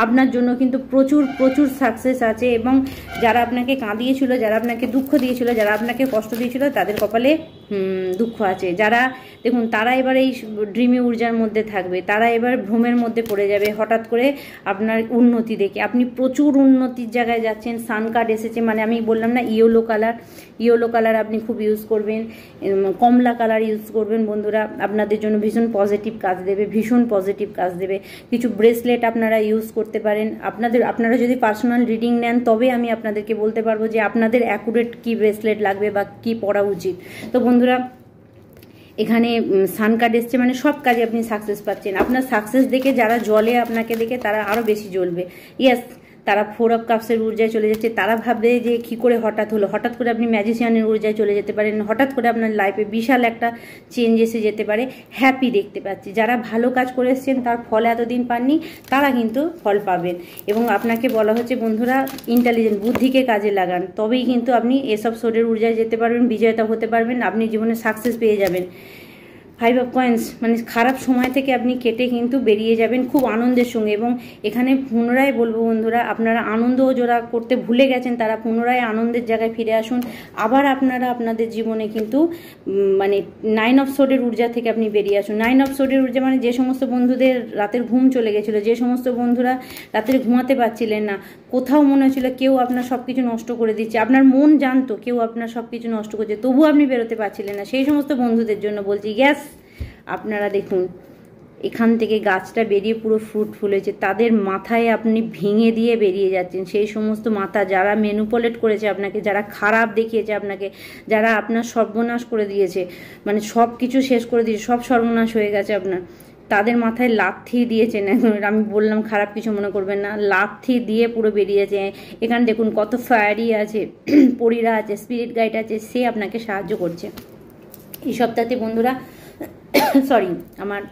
আপনার জন্য কিন্তু প্রচুর প্রচুর সাকসেস আছে, এবং যারা আপনাকে কাঁদিয়েছিল, যারা আপনাকে দুঃখ দিয়েছিল, যারা আপনাকে কষ্ট দিয়েছিল, তাদের কপালে দুঃখ আছে। যারা দেখুন, তারা এবার এই ড্রিমি ঊর্জার মধ্যে থাকবে, তারা এবার ভ্রমের মধ্যে পড়ে যাবে হঠাৎ করে আপনার উন্নতি দেখে। আপনি প্রচুর উন্নতির জায়গায় যাচ্ছেন। সান কার্ড এসেছে, মানে আমি বললাম না, ইয়েলো কালার আপনি খুব ইউজ করবেন, কমলা কালার ইউজ করবেন বন্ধুরা, আপনাদের জন্য ভীষণ পজিটিভ কাজ দেবে, ভীষণ পজিটিভ কাজ দেবে। কিছু ব্রেসলেট আপনারা ইউজ করতে পারেন। আপনারা যদি পার্সোনাল রিডিং নেন, তবে আমি আপনাদেরকে বলতে পারবো যে আপনাদের অ্যাকুরেট কি ব্রেসলেট লাগবে বা কি পরা উচিত। তো বন্ধুরা, এখানে সান কার্ড এসছে, মানে সব কাজে আপনি সাকসেস পাচ্ছেন। আপনার সাকসেস দেখে যারা জ্বলে আপনাকে দেখে, তারা আরও বেশি জ্বলবে। ইয়েস, তারা 4 অফ কাপসের ঊর্জায় চলে যাচ্ছে। তারা ভাববে যে কী করে হঠাৎ হলো, হঠাৎ করে আপনি ম্যাজিশিয়ানের ঊর্জায় চলে যেতে পারেন, হঠাৎ করে আপনার লাইফে বিশাল একটা চেঞ্জ এসে যেতে পারে। হ্যাপি দেখতে পাচ্ছি। যারা ভালো কাজ করে এসছেন, তার ফল এতদিন পাননি, তারা কিন্তু ফল পাবেন। এবং আপনাকে বলা হচ্ছে বন্ধুরা, ইন্টেলিজেন্ট, বুদ্ধিকে কাজে লাগান, তবেই কিন্তু আপনি এসব সোর্ডের ঊর্জায় যেতে পারবেন, বিজয়তা হতে পারবেন, আপনি জীবনে সাকসেস পেয়ে যাবেন। ফাইভ অফ কয়েন্স, মানে খারাপ সময় থেকে আপনি কেটে কিন্তু বেরিয়ে যাবেন খুব আনন্দের সঙ্গে। এবং এখানে পুনরায় বলবো বন্ধুরা, আপনারা আনন্দ যারা করতে ভুলে গেছেন তারা পুনরায় আনন্দের জায়গায় ফিরে আসুন। আবার আপনারা আপনাদের জীবনে কিন্তু মানে 9 অফ সোর্ডের ঊর্জা থেকে আপনি বেরিয়ে আসুন। 9 অফ সোর্ডের ঊর্জা মানে যে সমস্ত বন্ধুদের রাতের ঘুম চলে গেছিলো, যে সমস্ত বন্ধুরা রাতের ঘুমাতে পারছিলেন না, কোথাও মনে হচ্ছিল কেউ আপনার সব কিছু নষ্ট করে দিচ্ছে, আপনার মন জানতো কেউ আপনার সব কিছু নষ্ট করছে, তবুও আপনি বেরোতে পারছিলেন না, সেই সমস্ত বন্ধুদের জন্য বলছি গ্যাস, আপনারা দেখুন এখান থেকে গাছটা বেরিয়ে পুরো ফ্রুটফুল হয়েছে, তাদের মাথায় আপনি ভেঙে দিয়ে বেরিয়ে যাচ্ছেন। সেই সমস্ত মাথা যারা ম্যানিপুলেট করেছে আপনাকে, যারা খারাপ দেখিয়েছে আপনাকে, যারা আপনার সর্বনাশ করে দিয়েছে, মানে সব কিছু শেষ করে দিয়েছে, সব সর্বনাশ হয়ে গেছে আপনার, তাদের মাথায় লাথি দিয়েছেন। আমি বললাম খারাপ কিছু মনে করবেন না, লাথি দিয়ে পুরো বেরিয়েছে। এখানে দেখুন কত ফায়ারি আছে, পরীরা আছে, স্পিরিট গাইড আছে, সে আপনাকে সাহায্য করছে এই সপ্তাহে বন্ধুরা। সরি, আমার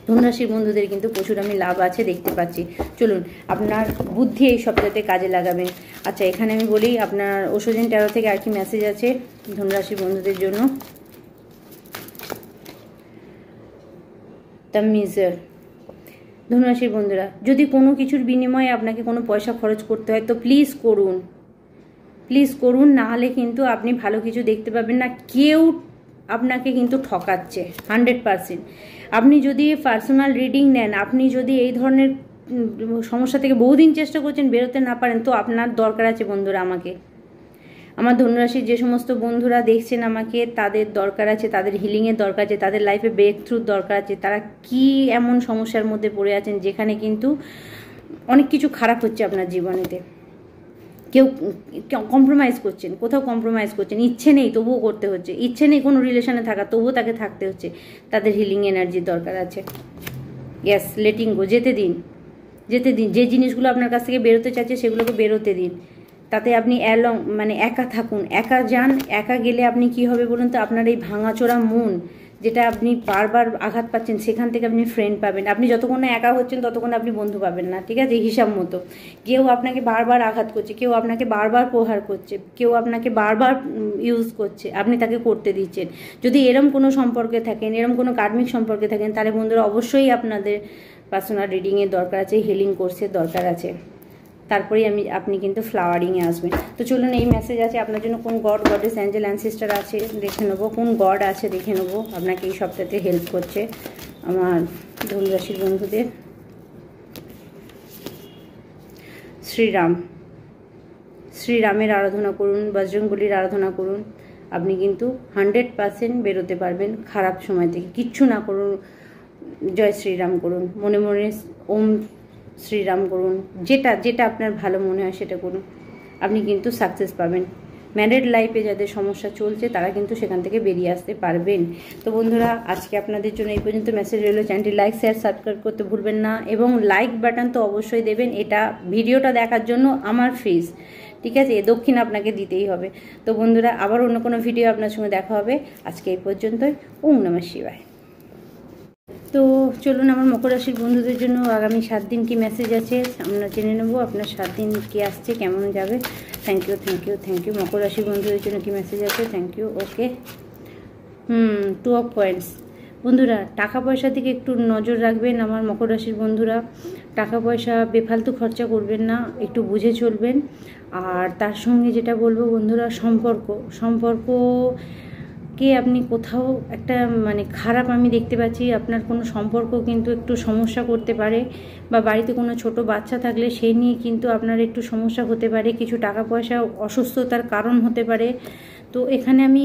ধনুরাশির বন্ধুদের কিন্তু প্রচুর আমি লাভ আছে দেখতে পাচ্ছি। চলুন আপনার বুদ্ধি এই সপ্তাহে কাজে লাগাবেন। আচ্ছা, এখানে আমি বলি আপনার ওশোজেন ট্যারো থেকে আর কি মেসেজ আছে ধনুরাশির বন্ধুদের জন্য। The measure. ধনুরাশির বন্ধুরা, যদি কোনো কিছুর বিনিময়ে আপনাকে কোনো পয়সা খরচ করতে হয় তো প্লিজ করুন, প্লিজ করুন, না হলে কিন্তু আপনি ভালো কিছু দেখতে পাবেন না। কেউ আপনাকে কিন্তু ঠকাচ্ছে 100%। আপনি যদি পার্সোনাল রিডিং নেন, আপনি যদি এই ধরনের সমস্যা থেকে বহুদিন চেষ্টা করছেন বেরোতে না পারেন, তো আপনার দরকার আছে বন্ধুরা আমাকে। আমার ধনুরাশির যে সমস্ত বন্ধুরা দেখছেন আমাকে, তাদের দরকার আছে, তাদের হিলিংয়ের দরকার আছে, তাদের লাইফে ব্রেক থ্রুর দরকার আছে। তারা কি এমন সমস্যার মধ্যে পড়ে আছেন যেখানে কিন্তু অনেক কিছু খারাপ হচ্ছে আপনার জীবনেতে, কেউ কম্প্রোমাইজ করছেন, কোথাও কম্প্রোমাইজ করছেন, ইচ্ছে নেই তবুও করতে হচ্ছে, ইচ্ছে নেই কোনো রিলেশনে থাকা তবুও তাকে থাকতে হচ্ছে। তাদের হিলিং এনার্জির দরকার আছে। ইয়েস, লেটিং গো, যেতে দিন, যেতে দিন। যে জিনিসগুলো আপনার কাছ থেকে বেরোতে চাইছে সেগুলোকে বেরোতে দিন। তাতে আপনি মানে একা থাকুন, একা যান। একা গেলে আপনি কি হবে বলুন তো, আপনার এই ভাঙাচোরা মন যেটা আপনি বারবার আঘাত পাচ্ছেন, সেখান থেকে আপনি ফ্রেন্ড পাবেন। আপনি যতক্ষণ না একা হচ্ছেন ততক্ষণ আপনি বন্ধু পাবেন না, ঠিক আছে? হিসাব মতো কেউ আপনাকে বারবার আঘাত করছে, কেউ আপনাকে বারবার প্রহার করছে, কেউ আপনাকে বারবার ইউজ করছে, আপনি তাকে করতে দিচ্ছেন। যদি এরম কোনো সম্পর্কে থাকেন, এরম কোনো কার্মিক সম্পর্কে থাকেন, তাহলে বন্ধুরা অবশ্যই আপনাদের পার্সোনাল রিডিংয়ের দরকার আছে, হিলিং কোর্সের দরকার আছে। তারপরেই আপনি কিন্তু ফ্লাওয়ারিংয়ে আসবেন। তো চলুন, এই মেসেজ আছে আপনার জন্য। কোন গড, গডেস, অ্যাঞ্জেল, অ্যানসিস্টার আছে দেখে নেবো, কোন গড আছে দেখে নেবো আপনাকে এই সপ্তাহে হেল্প করছে আমার ধনুরাশির বন্ধুদের। শ্রীরাম, শ্রীরামের আরাধনা করুন, বজরংবলীর আরাধনা করুন, আপনি কিন্তু 100% বেরোতে পারবেন খারাপ সময় থেকে। কিচ্ছু না করুন, জয় শ্রীরাম করুন, মনে মনে ওম শ্রীরাম করুন, যেটা যেটা আপনার ভালো মনে হয় সেটা করুন, আপনি কিন্তু সাকসেস পাবেন। ম্যারিড লাইফে যাদের সমস্যা চলছে তারা কিন্তু সেখান থেকে বেরিয়ে আসতে পারবেন। তো বন্ধুরা, আজকে আপনাদের জন্য এই পর্যন্ত মেসেজ রইল। চ্যানেলটি লাইক, শেয়ার, সাবস্ক্রাইব করতে ভুলবেন না, এবং লাইক বাটন তো অবশ্যই দেবেন। এটা ভিডিওটা দেখার জন্য আমার ফিস, ঠিক আছে? দক্ষিণ আপনাকে দিতেই হবে। তো বন্ধুরা, আবার অন্য কোনো ভিডিও আপনার সঙ্গে দেখা হবে। আজকে এই পর্যন্তই। ওম নমঃ শিবায়। তো চলুন, আমার মকর রাশির বন্ধুদের জন্য আগামী 7 দিন কি মেসেজ আছে আমরা জেনে নেব। আপনার 7 দিন কি আসছে, কেমন যাবে। Thank you, thank you, thank you. মকর রাশির বন্ধুদের জন্য কি মেসেজ আছে, thank you. Okay, 2 of points. বন্ধুরা, টাকা পয়সার দিকে একটু নজর রাখবেন আমার মকর রাশির বন্ধুরা। টাকা পয়সা বেফালতু খরচা করবেন না, একটু বুঝে চলবেন। আর তার সঙ্গে যেটা বলবো বন্ধুরা, সম্পর্ককে আপনি কোথাও একটা মানে খারাপ আমি দেখতে পাচ্ছি। আপনার কোনো সম্পর্ক কিন্তু একটু সমস্যা করতে পারে, বা বাড়িতে কোনো ছোট বাচ্চা থাকলে সেই নিয়ে কিন্তু আপনার একটু সমস্যা হতে পারে, কিছু টাকা পয়সা অসুস্থতার কারণ হতে পারে। তো এখানে আমি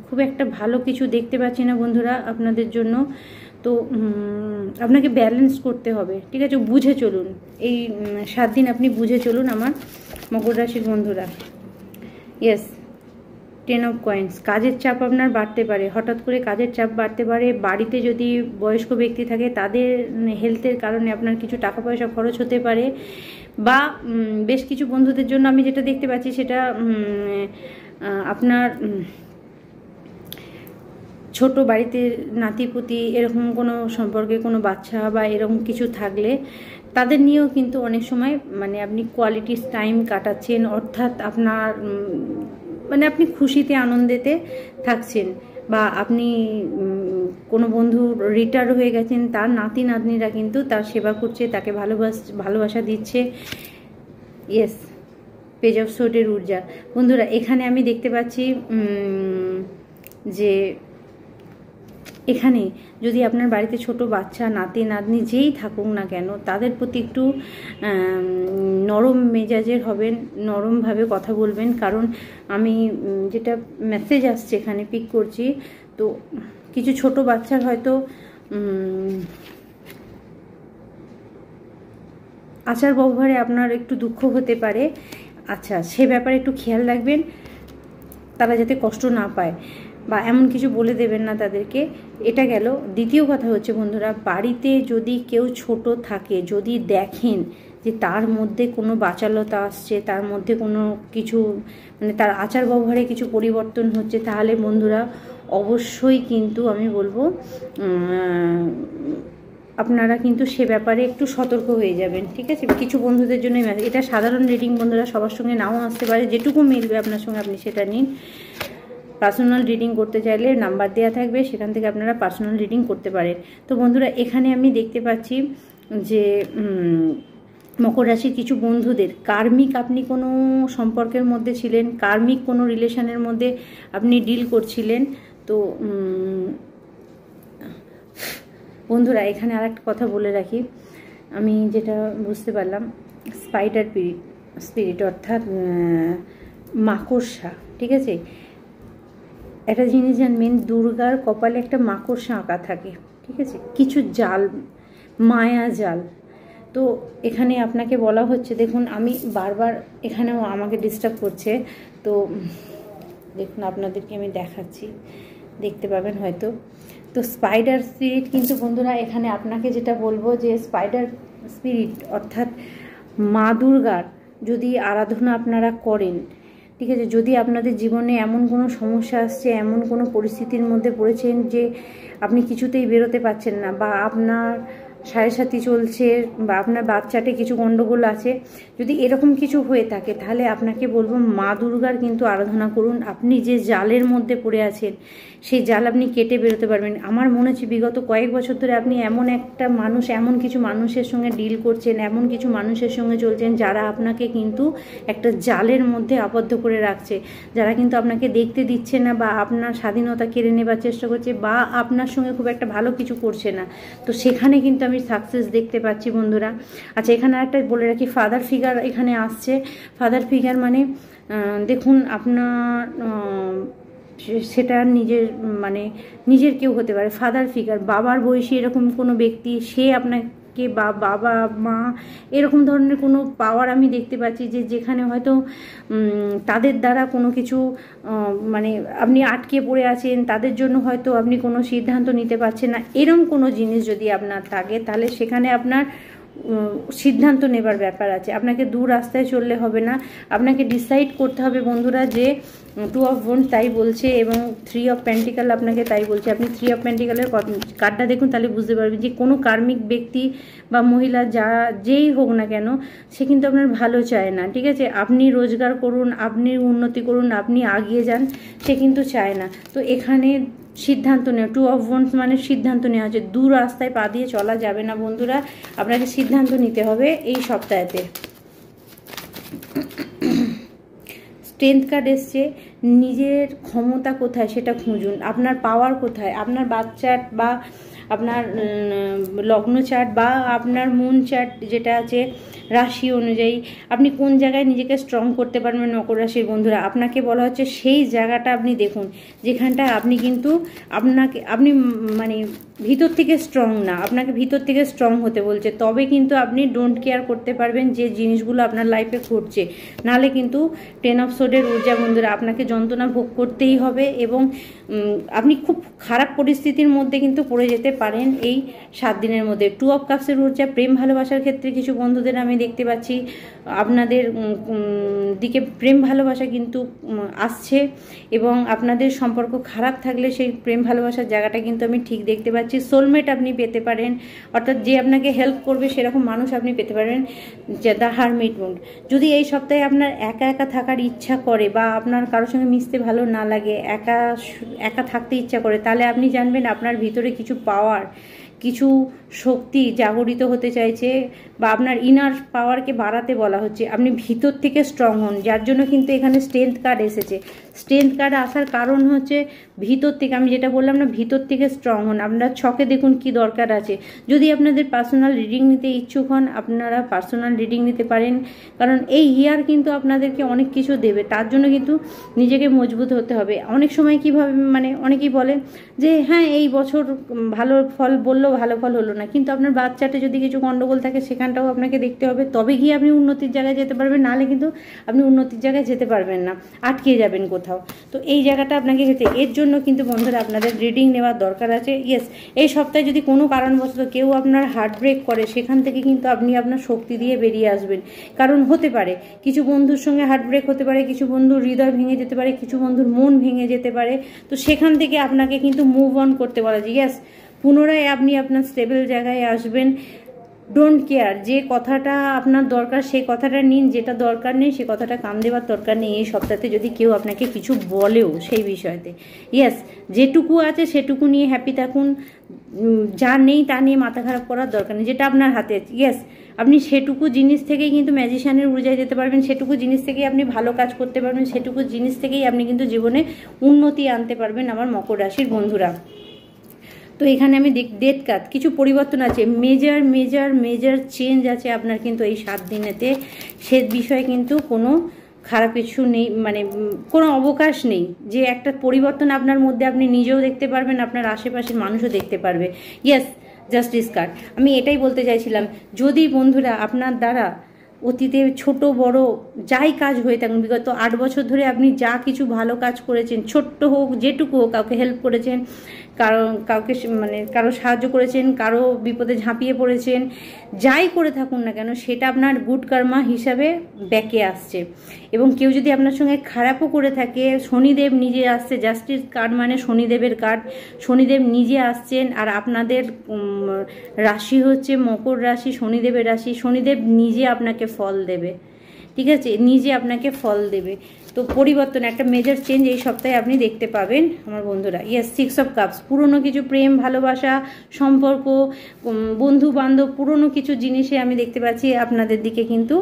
খুব একটা ভালো কিছু দেখতে পাচ্ছি না বন্ধুরা আপনাদের জন্য। তো আপনাকে ব্যালেন্স করতে হবে, ঠিক আছে? বুঝে চলুন, এই 7 দিন আপনি বুঝে চলুন আমার মকর রাশির বন্ধুরা। Yes, 10 of coins. কাজের চাপ আপনার বাড়তে পারে, হঠাৎ করে কাজের চাপ বাড়তে পারে। বাড়িতে যদি বয়স্ক ব্যক্তি থাকে তাদের হেলথের কারণে আপনার কিছু টাকা পয়সা খরচ হতে পারে, বা বেশ কিছু বন্ধুদের জন্য আমি যেটা দেখতে পাচ্ছি সেটা আপনার ছোট বাড়িতে নাতিপুতি এরকম কোনো সম্পর্কে কোনো বাচ্চা বা এরকম কিছু থাকলে তাদের নিয়েও কিন্তু অনেক সময় মানে আপনি কোয়ালিটি টাইম কাটাচ্ছেন, অর্থাৎ আপনার মানে আপনি খুশিতে আনন্দেতে থাকছেন, বা আপনি কোনো বন্ধু রিটায়ার হয়ে গেছেন, তার নাতি নাতনিরা কিন্তু তার সেবা করছে, তাকে ভালোবাসা দিচ্ছে। ইয়েস, পেজ অফ সোর্ডের ঊর্জা। বন্ধুরা এখানে আমি দেখতে পাচ্ছি যে এখানে যদি আপনার বাড়িতে ছোট বাচ্চা, নাতি নাতনি যেই থাকুক না কেন, তাদের প্রতি একটু নরম মেজাজের হবেন, নরমভাবে কথা বলবেন। কারণ আমি যেটা মেসেজ আসছে এখানে পিক করছি, তো কিছু ছোট বাচ্চার হয়তো আচার ব্যবহারে আপনার একটু দুঃখ হতে পারে। আচ্ছা, সে ব্যাপারে একটু খেয়াল রাখবেন, তারা যাতে কষ্ট না পায়, বা এমন কিছু বলে দেবেন না তাদেরকে। এটা গেল। দ্বিতীয় কথা হচ্ছে বন্ধুরা, বাড়িতে যদি কেউ ছোট থাকে, যদি দেখেন যে তার মধ্যে কোনো বাচালতা আসছে, তার মধ্যে কোনো কিছু মানে তার আচার ব্যবহারে কিছু পরিবর্তন হচ্ছে, তাহলে বন্ধুরা অবশ্যই কিন্তু আমি বলবো আপনারা কিন্তু সে ব্যাপারে একটু সতর্ক হয়ে যাবেন, ঠিক আছে? কিছু বন্ধুদের জন্য এটা সাধারণ রিডিং বন্ধুরা, সবার সঙ্গে নাও আসতে পারে, যেটুকু মিলবে আপনার সঙ্গে আপনি সেটা নিন। পার্সোনাল রিডিং করতে চাইলে নাম্বার দেওয়া থাকবে, সেখান থেকে আপনারা পার্সোনাল রিডিং করতে পারেন। তো বন্ধুরা এখানে আমি দেখতে পাচ্ছি যে মকর রাশির কিছু বন্ধুদের কার্মিক আপনি কোনো সম্পর্কের মধ্যে ছিলেন, কার্মিক কোনো রিলেশনের মধ্যে আপনি ডিল করছিলেন। তো বন্ধুরা এখানে আর একটা কথা বলে রাখি, আমি যেটা বুঝতে পারলাম, স্পাইডার স্পিরিট অর্থাৎ মাকড়সা, ঠিক আছে? একটা জিনিস জানবেন, দুর্গার কপালে একটা মাকড়সা আঁকা থাকে, ঠিক আছে? কিছু জাল, মায়া জাল। তো এখানে আপনাকে বলা হচ্ছে, দেখুন আমি বারবার এখানেও আমাকে ডিস্টার্ব করছে, তো দেখুন আপনাদেরকে আমি দেখাচ্ছি, দেখতে পাবেন হয়তো। তো স্পাইডার স্পিরিট কিন্তু বন্ধুরা এখানে আপনাকে যেটা বলবো যে স্পাইডার স্পিরিট অর্থাৎ মা দুর্গার যদি আরাধনা আপনারা করেন, ঠিক আছে, যদি আপনাদের জীবনে এমন কোনো সমস্যা আসছে, এমন কোনো পরিস্থিতির মধ্যে পড়েছেন যে আপনি কিছুতেই বেরোতে পারছেন না, বা আপনার সাথী চলছে, বা আপনার বাচ্চাটে কিছু গণ্ডগোল আছে, যদি এরকম কিছু হয়ে থাকে, তাহলে আপনাকে বলবো মা দুর্গার কিন্তু আরাধনা করুন। আপনি যে জালের মধ্যে পড়ে আছেন, সেই জাল আপনি কেটে বেরোতে পারবেন। আমার মনে হচ্ছে বিগত কয়েক বছর ধরে আপনি এমন একটা মানুষ, এমন কিছু মানুষের সঙ্গে ডিল করছেন, এমন কিছু মানুষের সঙ্গে চলছেন যারা আপনাকে কিন্তু একটা জালের মধ্যে আবদ্ধ করে রাখছে, যারা কিন্তু আপনাকে দেখতে দিচ্ছে না, বা আপনার স্বাধীনতা কেড়ে নেবার চেষ্টা করছে, বা আপনার সঙ্গে খুব একটা ভালো কিছু করছে না। তো সেখানে কিন্তু আমি সাকসেস দেখতে পাচ্ছি বন্ধুরা। আচ্ছা, এখানে একটা বলে রাখি, ফাদার ফিগার এখানে আসছে। ফাদার ফিগার মানে দেখুন আপনার সেটা নিজের মানে নিজের কেউ হতে পারে। ফাদার ফিগার বাবার বয়সী এরকম কোনো ব্যক্তি, সে আপনাকে বা বাবা মা এরকম ধরনের কোনো পাওয়ার আমি দেখতে পাচ্ছি, যে যেখানে হয়তো তাদের দ্বারা কোনো কিছু মানে আপনি আটকে পড়ে আছেন, তাদের জন্য হয়তো আপনি কোনো সিদ্ধান্ত নিতে পারছেন না, এরকম কোনো জিনিস যদি আপনার থাকে, তাহলে সেখানে আপনার সিদ্ধান্ত নেবার ব্যাপার আছে। আপনাকে দু রাস্তায় চললে হবে না, আপনাকে ডিসাইড করতে হবে বন্ধুরা, যে 2 অফ ওয়ান্ডস তাই বলছে এবং 3 অফ পেন্টিকাল আপনাকে তাই বলছে। আপনি 3 অফ পেন্টিকালের কার্ডটা দেখুন, তাহলে বুঝতে পারবেন যে কোনো কার্মিক ব্যক্তি বা মহিলা যেই হোক না কেন, সে কিন্তু আপনার ভালো চায় না, ঠিক আছে? আপনি রোজগার করুন, আপনি উন্নতি করুন, আপনি আগিয়ে যান, সে কিন্তু চায় না। তো এখানে সিদ্ধান্ত নেওয়া, 2 অফ ওয়ান্ডস মানে সিদ্ধান্ত নেওয়া হচ্ছে। দু রাস্তায় পা দিয়ে চলা যাবে না বন্ধুরা, আপনাকে সিদ্ধান্ত নিতে হবে এই সপ্তাহেতে। স্ট্রেংথ কার্ড এসছে, নিজের ক্ষমতা কোথায় সেটা খুঁজুন, আপনার পাওয়ার কোথায়, আপনার বাচ্চার বা আপনার লগ্ন চার্ট বা আপনার মুন চার্ট যেটা আছে রাশি অনুযায়ী আপনি কোন জায়গায় নিজেকে স্ট্রং করতে পারবেন মকর রাশির বন্ধুরা। আপনাকে বলা হচ্ছে সেই জায়গাটা আপনি দেখুন, যেখানটা আপনি কিন্তু আপনি মানে ভিতর থেকে স্ট্রং না, আপনাকে ভিতর থেকে স্ট্রং হতে বলছে, তবে কিন্তু আপনি ডোন্ট কেয়ার করতে পারবেন যে জিনিসগুলো আপনার লাইফে ঘটছে। নাহলে কিন্তু 10 অফ সোর্ডের ঊর্জা বন্ধুরা, আপনাকে যন্ত্রণা ভোগ করতেই হবে এবং আপনি খুব খারাপ পরিস্থিতির মধ্যে কিন্তু পড়ে যেতে পারেন এই 7 দিনের মধ্যে। 2 অফ কাপসের ঊর্জা, প্রেম ভালোবাসার ক্ষেত্রে কিছু বন্ধুদের আমি দেখতে পাচ্ছি আপনাদের দিকে প্রেম ভালোবাসা কিন্তু আসছে, এবং আপনাদের সম্পর্ক খারাপ থাকলে সেই প্রেম ভালোবাসার জায়গাটা কিন্তু আমি ঠিক দেখতে পাচ্ছি। সোলমেট আপনি পেতে পারেন, অর্থাৎ যে আপনাকে হেল্প করবে সেরকম মানুষ আপনি পেতে পারেন। দ্য হারমিট মুন, যদি এই সপ্তাহে আপনার একা একা থাকার ইচ্ছা করে বা আপনার কারোর সঙ্গে সঙ্গে মিশতে ভালো না লাগে, একা একা থাকতে ইচ্ছা করে, তাহলে আপনি জানবেন আপনার ভিতরে কিছু পাওয়ার, কিছু শক্তি জাগরিত হতে চাইছে, বা আপনার ইনার পাওয়ারকে বাড়াতে বলা হচ্ছে। আপনি ভিতর থেকে স্ট্রং হন, যার জন্য কিন্তু এখানে স্ট্রেংথ কার্ড এসেছে। স্ট্রেংথ কার্ড আসার কারণ হচ্ছে ভিতর থেকে, আমি যেটা বললাম না, ভিতর থেকে স্ট্রং হন। আপনারা ছকে দেখুন কি দরকার আছে। যদি আপনাদের পার্সোনাল রিডিং নিতে ইচ্ছুক হন, আপনারা পার্সোনাল রিডিং নিতে পারেন, কারণ এই ইয়ার কিন্তু আপনাদেরকে অনেক কিছু দেবে। তার জন্য কিন্তু নিজেকে মজবুত হতে হবে। অনেক সময় কীভাবে, মানে অনেকেই বলে যে হ্যাঁ এই বছর ভালো ফল বললেও ভালো ফল হলো না, কিন্তু আপনার বাচ্চাটা যদি কিছু গণ্ডগোল থাকে সেখানটাও আপনাকে দেখতে হবে, তবে গিয়ে আপনি উন্নতির জায়গায় যেতে পারবেন, নাহলে কিন্তু আপনি উন্নতির জায়গায় যেতে পারবেন না, আটকে যাবেন কোথাও। তো এই জায়গাটা আপনাকে যেতে, এর জন্য কিন্তু বন্ধুরা আপনাদের রিডিং নেওয়ার দরকার আছে। ইয়েস, এই সপ্তাহে যদি কোনো কারণবশত কেউ আপনার হার্ট ব্রেক করে, সেখান থেকে কিন্তু আপনি আপনার শক্তি দিয়ে বেরিয়ে আসবেন। কারণ হতে পারে কিছু বন্ধুর সঙ্গে হার্ট ব্রেক হতে পারে, কিছু বন্ধুর হৃদয় ভেঙে যেতে পারে, কিছু বন্ধুর মন ভেঙে যেতে পারে। তো সেখান থেকে আপনাকে কিন্তু মুভ অন করতে বলা যায়। ইয়েস, পুনরায় আপনি আপনার স্টেবল জায়গায় আসবেন। ডোন্ট কেয়ার, যে কথাটা আপনার দরকার সেই কথাটা নিন, যেটা দরকার নেই সে কথাটা কান দেওয়ার দরকার নেই এই সপ্তাহে যদি কেউ আপনাকে কিছু বলেও সেই বিষয়তে। ইয়েস, যেটুকু আছে সেটুকু নিয়ে হ্যাপি থাকুন, যা নেই তা নিয়ে মাথা খারাপ করার দরকার নেই। যেটা আপনার হাতে আছে, ইয়েস, আপনি সেটুকু জিনিস থেকেই কিন্তু ম্যাজিশিয়ানের ঊর্জায় যেতে পারবেন, সেটুকু জিনিস থেকেই আপনি ভালো কাজ করতে পারবেন, সেটুকু জিনিস থেকেই আপনি কিন্তু জীবনে উন্নতি আনতে পারবেন আমার মকর রাশির বন্ধুরা। তো এখানে আমি ডেট কার্ড, কিছু পরিবর্তন আছে, মেজর মেজর মেজর চেঞ্জ আছে আপনার কিন্তু এই 7 দিনেতে। সে বিষয়ে কিন্তু কোনো খারাপ কিছু নেই, মানে কোনো অবকাশ নেই। যে একটা পরিবর্তন আপনার মধ্যে আপনি নিজেও দেখতে পারবেন, আপনার আশেপাশের মানুষও দেখতে পারবে। ইয়েস, জাস্টিস কার্ড, আমি এটাই বলতে চাইছিলাম। যদি বন্ধুরা আপনার দ্বারা অতীতে ছোট বড় যাই কাজ হয়ে থাকুন, বিগত 8 বছর ধরে আপনি যা কিছু ভালো কাজ করেছেন, ছোট্ট হোক যেটুকু হোক, কাউকে হেল্প করেছেন, কাউকে মানে কারো সাহায্য করেছেন, কারো বিপদে ঝাঁপিয়ে পড়েছেন, যাই করে থাকুন না কেন সেটা আপনার গুড কর্মা হিসাবে ব্যাকে আসছে। এবং কেউ যদি আপনার সঙ্গে খারাপও করে থাকে, শনিদেব নিজে আসছে। জাস্টিস কার্ড মানে শনিদেবের কার্ড, শনিদেব নিজে আসছেন। আর আপনাদের রাশি হচ্ছে মকর রাশি, শনিদেবের রাশি। শনিদেব নিজে আপনাকে ফল দেবে, ঠিক আছে, নিজে আপনাকে ফল দেবে। তো পরিবর্তন, একটা মেজর চেঞ্জ এই সপ্তাহে আপনি দেখতে পাবেন আমার বন্ধুরা। ইয়েস, 6 অফ কাপস, পুরনো কিছু প্রেম ভালোবাসা সম্পর্ক, বন্ধু বান্ধব, পুরনো কিছু জিনিসে আমি দেখতে পাচ্ছি আপনাদের দিকে কিন্তু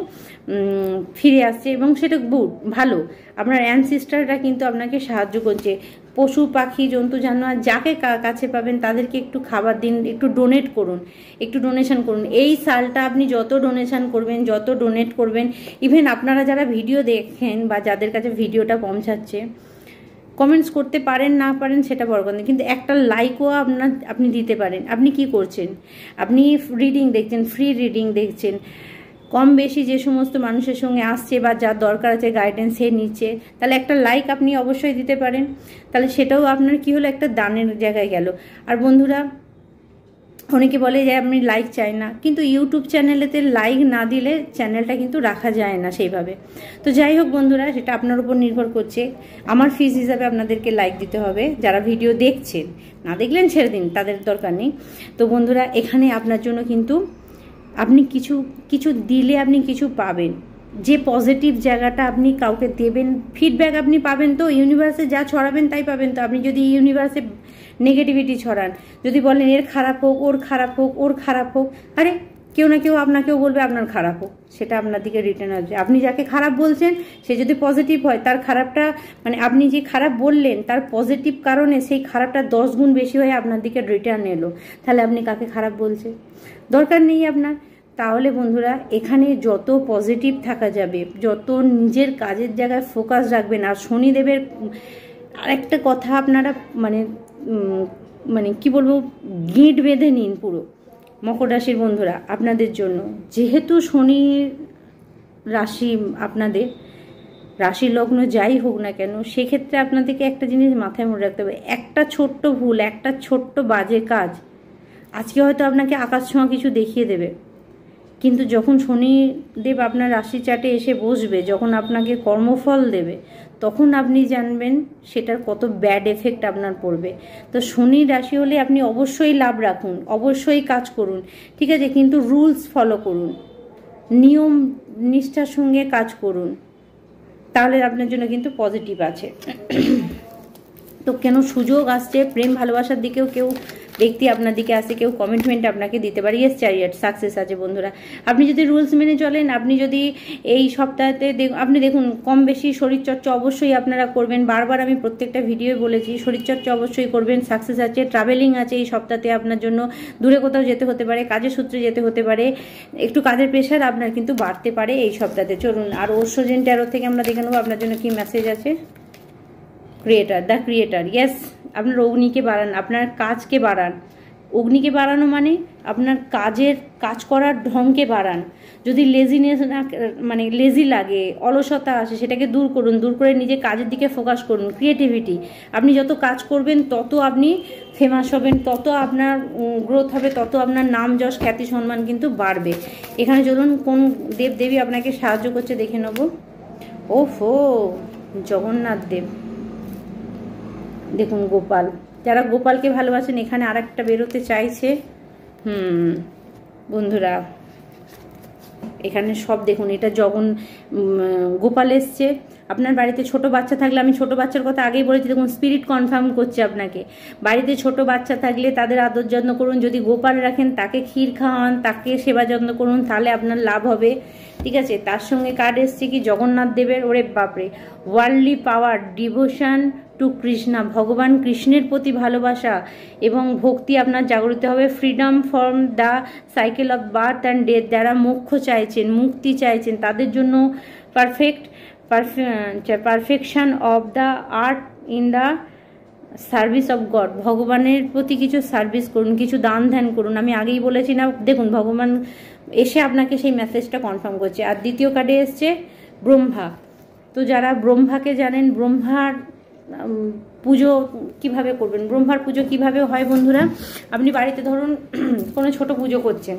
ফিরে আসছে, এবং সেটা গুড, ভালো। আপনার অ্যানসিস্টাররা কিন্তু আপনাকে সাহায্য করছে। পশু পাখি জন্তু জানোয়ার যাকে কাছে পাবেন তাদেরকে একটু খাবার দিন, একটু ডোনেট করুন, একটু ডোনেশন করুন। এই সালটা আপনি যত ডোনেশন করবেন, যত ডোনেট করবেন, ইভেন আপনারা যারা ভিডিও দেখেন বা যাদের কাছে ভিডিওটা পৌঁছাচ্ছে, কমেন্টস করতে পারেন না পারেন সেটা বড় কথা, কিন্তু একটা লাইকও আপনি দিতে পারেন। আপনি কি করছেন? আপনি রিডিং দেখছেন, ফ্রি রিডিং দেখছেন, কম বেশি যে সমস্ত মানুষের সঙ্গে আসছে বা যার দরকার আছে গাইডেন্স সে নিচ্ছে, তাহলে একটা লাইক আপনি অবশ্যই দিতে পারেন। তাহলে সেটাও আপনার কি হলো, একটা দানের জায়গায় গেল। আর বন্ধুরা, অনেকে বলে যে আমি লাইক চাই না, কিন্তু ইউটিউব চ্যানেলেতে লাইক না দিলে চ্যানেলটা কিন্তু রাখা যায় না সেইভাবে। তো যাই হোক বন্ধুরা, সেটা আপনার উপর নির্ভর করছে। আমার ফিজ হিসাবে আপনাদেরকে লাইক দিতে হবে যারা ভিডিও দেখছেন, না দেখলেন ছেড়ে দিন, তাদের দরকার নেই। তো বন্ধুরা, এখানে আপনার জন্য কিন্তু আপনি কিছু কিছু দিলে আপনি কিছু পাবেন। যে পজিটিভ জায়গাটা আপনি কাউকে দেবেন, ফিডব্যাক আপনি পাবেন। তো ইউনিভার্সে যা ছড়াবেন তাই পাবেন। তো আপনি যদি ইউনিভার্সে নেগেটিভিটি ছড়ান, যদি বলেন এর খারাপ হোক, ওর খারাপ হোক, ওর খারাপ হোক, আরে কেউ না কেউ আপনাকেও বলবে আপনার খারাপ হোক, সেটা আপনার দিকে রিটার্ন আসবে। আপনি যাকে খারাপ বলছেন সে যদি পজিটিভ হয়, তার খারাপটা মানে আপনি যে খারাপ বললেন তার পজিটিভ কারণে সেই খারাপটা 10 গুণ বেশি হয়ে আপনার দিকে রিটার্ন এলো। তাহলে আপনি কাকে খারাপ বলছেন? দরকার নেই আপনার। তাহলে বন্ধুরা, এখানে যত পজিটিভ থাকা যাবে, যত নিজের কাজের জায়গায় ফোকাস রাখবেন। আর শনিদেবের আরেকটা কথা আপনারা মানে কি বলবো, গিঁট বেঁধে নিন পুরো মকর রাশির বন্ধুরা আপনাদের জন্য। যেহেতু শনি রাশি আপনাদের রাশি লগ্ন যাই হোক না কেন, সেক্ষেত্রে আপনাদেরকে একটা জিনিস মাথায় মনে রাখতে হবে, একটা ছোট্ট ভুল, একটা ছোট্ট বাজে কাজ আজকে হয়তো আপনাকে আকাশ ছোঁয়া কিছু দেখিয়ে দেবে, কিন্তু যখন শনিদেব আপনার রাশি চার্টে এসে বসবে, যখন আপনাকে কর্মফল দেবে, তখন আপনি জানবেন সেটার কত ব্যাড এফেক্ট আপনার পড়বে। তো শনি রাশি হলে আপনি অবশ্যই লাভ রাখুন, অবশ্যই কাজ করুন, ঠিক আছে, কিন্তু রুলস ফলো করুন, নিয়ম নিষ্ঠার সঙ্গে কাজ করুন, তাহলে আপনার জন্য কিন্তু পজিটিভ আছে। তো কেন সুযোগ আসছে, প্রেম ভালোবাসার দিকেও কেউ ব্যক্তি আপনার দিকে আসে, কেউ কমিটমেন্ট আপনাকে দিতে পারে। ইয়েস চ্যারিয়ট, সাকসেস আছে বন্ধুরা। আপনি যদি রুলস মেনে চলেন, আপনি যদি এই সপ্তাহতে আপনি দেখুন কম বেশি শরীরচর্চা অবশ্যই আপনারা করবেন। বারবার আমি প্রত্যেকটা ভিডিওয়ে বলেছি শরীরচর্চা অবশ্যই করবেন। সাকসেস আছে, ট্রাভেলিং আছে এই সপ্তাহতে আপনার জন্য, দূরে কোথাও যেতে হতে পারে, কাজের সূত্রে যেতে হতে পারে, একটু কাজের প্রেশার আপনার কিন্তু বাড়তে পারে এই সপ্তাহতে। চলুন আর ওশোজেন ট্যারো থেকে আমরা দেখে নেবো আপনার জন্য কি মেসেজ আছে। Creator, the creator, yes. আপনার অগ্নিকে বাড়ান, আপনার কাজকে বাড়ান। অগ্নিকে বাড়ানো মানে আপনার কাজ করার ঢংকে বাড়ান। যদি লেজিনেস না মানে লেজি লাগে, অলসতা আসে, সেটাকে দূর করুন, দূর করে নিজের কাজের দিকে ফোকাস করুন। ক্রিয়েটিভিটি, আপনি যত কাজ করবেন তত আপনি ফেমাস হবেন, তত আপনার গ্রোথ হবে, তত আপনার নাম যশ খ্যাতি সম্মান কিন্তু বাড়বে। এখানে চলুন কোন দেবদেবী আপনাকে সাহায্য করছে দেখে নেব। ওহো, জগন্নাথ দেব, দেখুন গোপাল, যারা গোপালকে ভালোবাসেন এখানে আর একটা বেরোতে চাইছে। বন্ধুরা এখানে সব দেখুন, এটা গোপাল এসছে। আপনার বাড়িতে ছোট বাচ্চা থাকলে, আমি ছোট বাচ্চার কথা আগেই বলেছি, দেখুন স্পিরিট কনফার্ম করছে আপনাকে। বাড়িতে ছোট বাচ্চা থাকলে তাদের আদর যত্ন করুন, যদি গোপাল রাখেন তাকে ক্ষীর খাওয়ান, তাকে সেবা যত্ন করুন, তাহলে আপনার লাভ হবে। ঠিক আছে, তার সঙ্গে কার্ড এসছে কি জগন্নাথ দেবের, ওরে বাপরে, worldly power, devotion to Krishna, ভগবান কৃষ্ণের প্রতি ভালোবাসা এবং ভক্তি আপনার জাগরিত হবে। Freedom from the cycle of birth and death, যারা মোক্ষ চাইছেন, মুক্তি চাইছেন, তাদের জন্য perfection of the art in the service of god, ভগবানের প্রতি কিছু সার্ভিস করুন, কিছু দান ধ্যান করুন। আমি আগেই বলেছি না, দেখুন ভগবান এসে আপনাকে সেই মেসেজটা কনফার্ম করছে। আর দ্বিতীয় কার্ডে এসছে ব্রহ্মা। তো যারা ব্রহ্মাকে জানেন, ব্রহ্মার পুজো কিভাবে করবেন, ব্রহ্মার পুজো কিভাবে হয় বন্ধুরা, আপনি বাড়িতে ধরুন কোনো ছোট পুজো করছেন,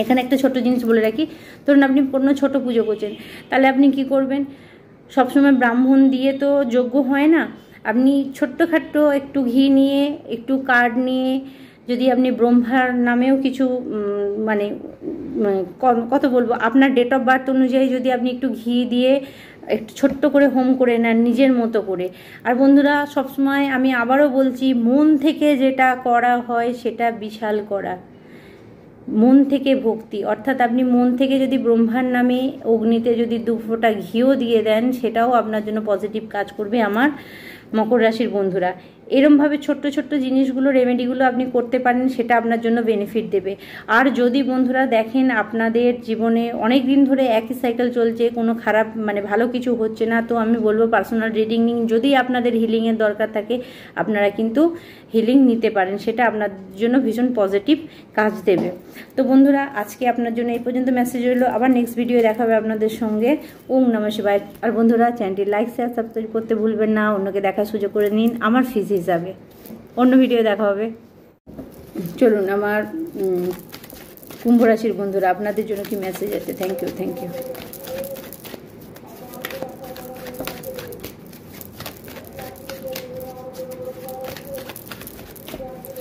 এখানে একটা ছোট জিনিস বলে রাখি, ধরুন আপনি কোনো ছোট পুজো করছেন, তাহলে আপনি কি করবেন, সবসময় ব্রাহ্মণ দিয়ে তো যজ্ঞ হয় না, আপনি ছোট্টখাট্ট একটু ঘি নিয়ে, একটু কার্ড নিয়ে, যদি আপনি ব্রহ্মার নামেও কিছু মানে কত বলবো, আপনার ডেট অফ বার্থ অনুযায়ী যদি আপনি একটু ঘি দিয়ে একটু ছোট্ট করে হোম করে নেন নিজের মতো করে। আর বন্ধুরা সবসময় আমি আবারও বলছি, মন থেকে যেটা করা হয় সেটা বিশাল করা, মন থেকে ভক্তি, অর্থাৎ আপনি মন থেকে যদি ব্রহ্মার নামে অগ্নিতে যদি 2 ফোঁটা ঘিও দিয়ে দেন, সেটাও আপনার জন্য পজিটিভ কাজ করবে আমার মকর রাশির বন্ধুরা। এরমভাবে ছোট্ট ছোট্ট জিনিসগুলো, রেমেডিগুলো আপনি করতে পারেন, সেটা আপনার জন্য বেনিফিট দেবে। আর যদি বন্ধুরা দেখেন আপনাদের জীবনে অনেক দিন ধরে একই সাইকেল চলছে, কোনো খারাপ মানে ভালো কিছু হচ্ছে না, তো আমি বলবো পার্সোনাল রিডিং নিন। যদি আপনাদের হিলিংয়ের দরকার থাকে আপনারা কিন্তু হিলিং নিতে পারেন, সেটা আপনার জন্য ভীষণ পজিটিভ কাজ দেবে। তো বন্ধুরা আজকে আপনার জন্য এই পর্যন্ত মেসেজ রইলো, আবার নেক্সট ভিডিও দেখা হবে আপনাদের সঙ্গে। ওম নমঃ শিবায়। আর বন্ধুরা চ্যানেলটি লাইক শেয়ার সাবস্ক্রাইব করতে ভুলবেন না, অন্যকে দেখার সুযোগ করে নিন আমার ফিজ হিসাবে। অন্য ভিডিও দেখা হবে। চলুন আমার কুম্ভ রাশির বন্ধুরা আপনাদের জন্য কি মেসেজ আছে। Thank you.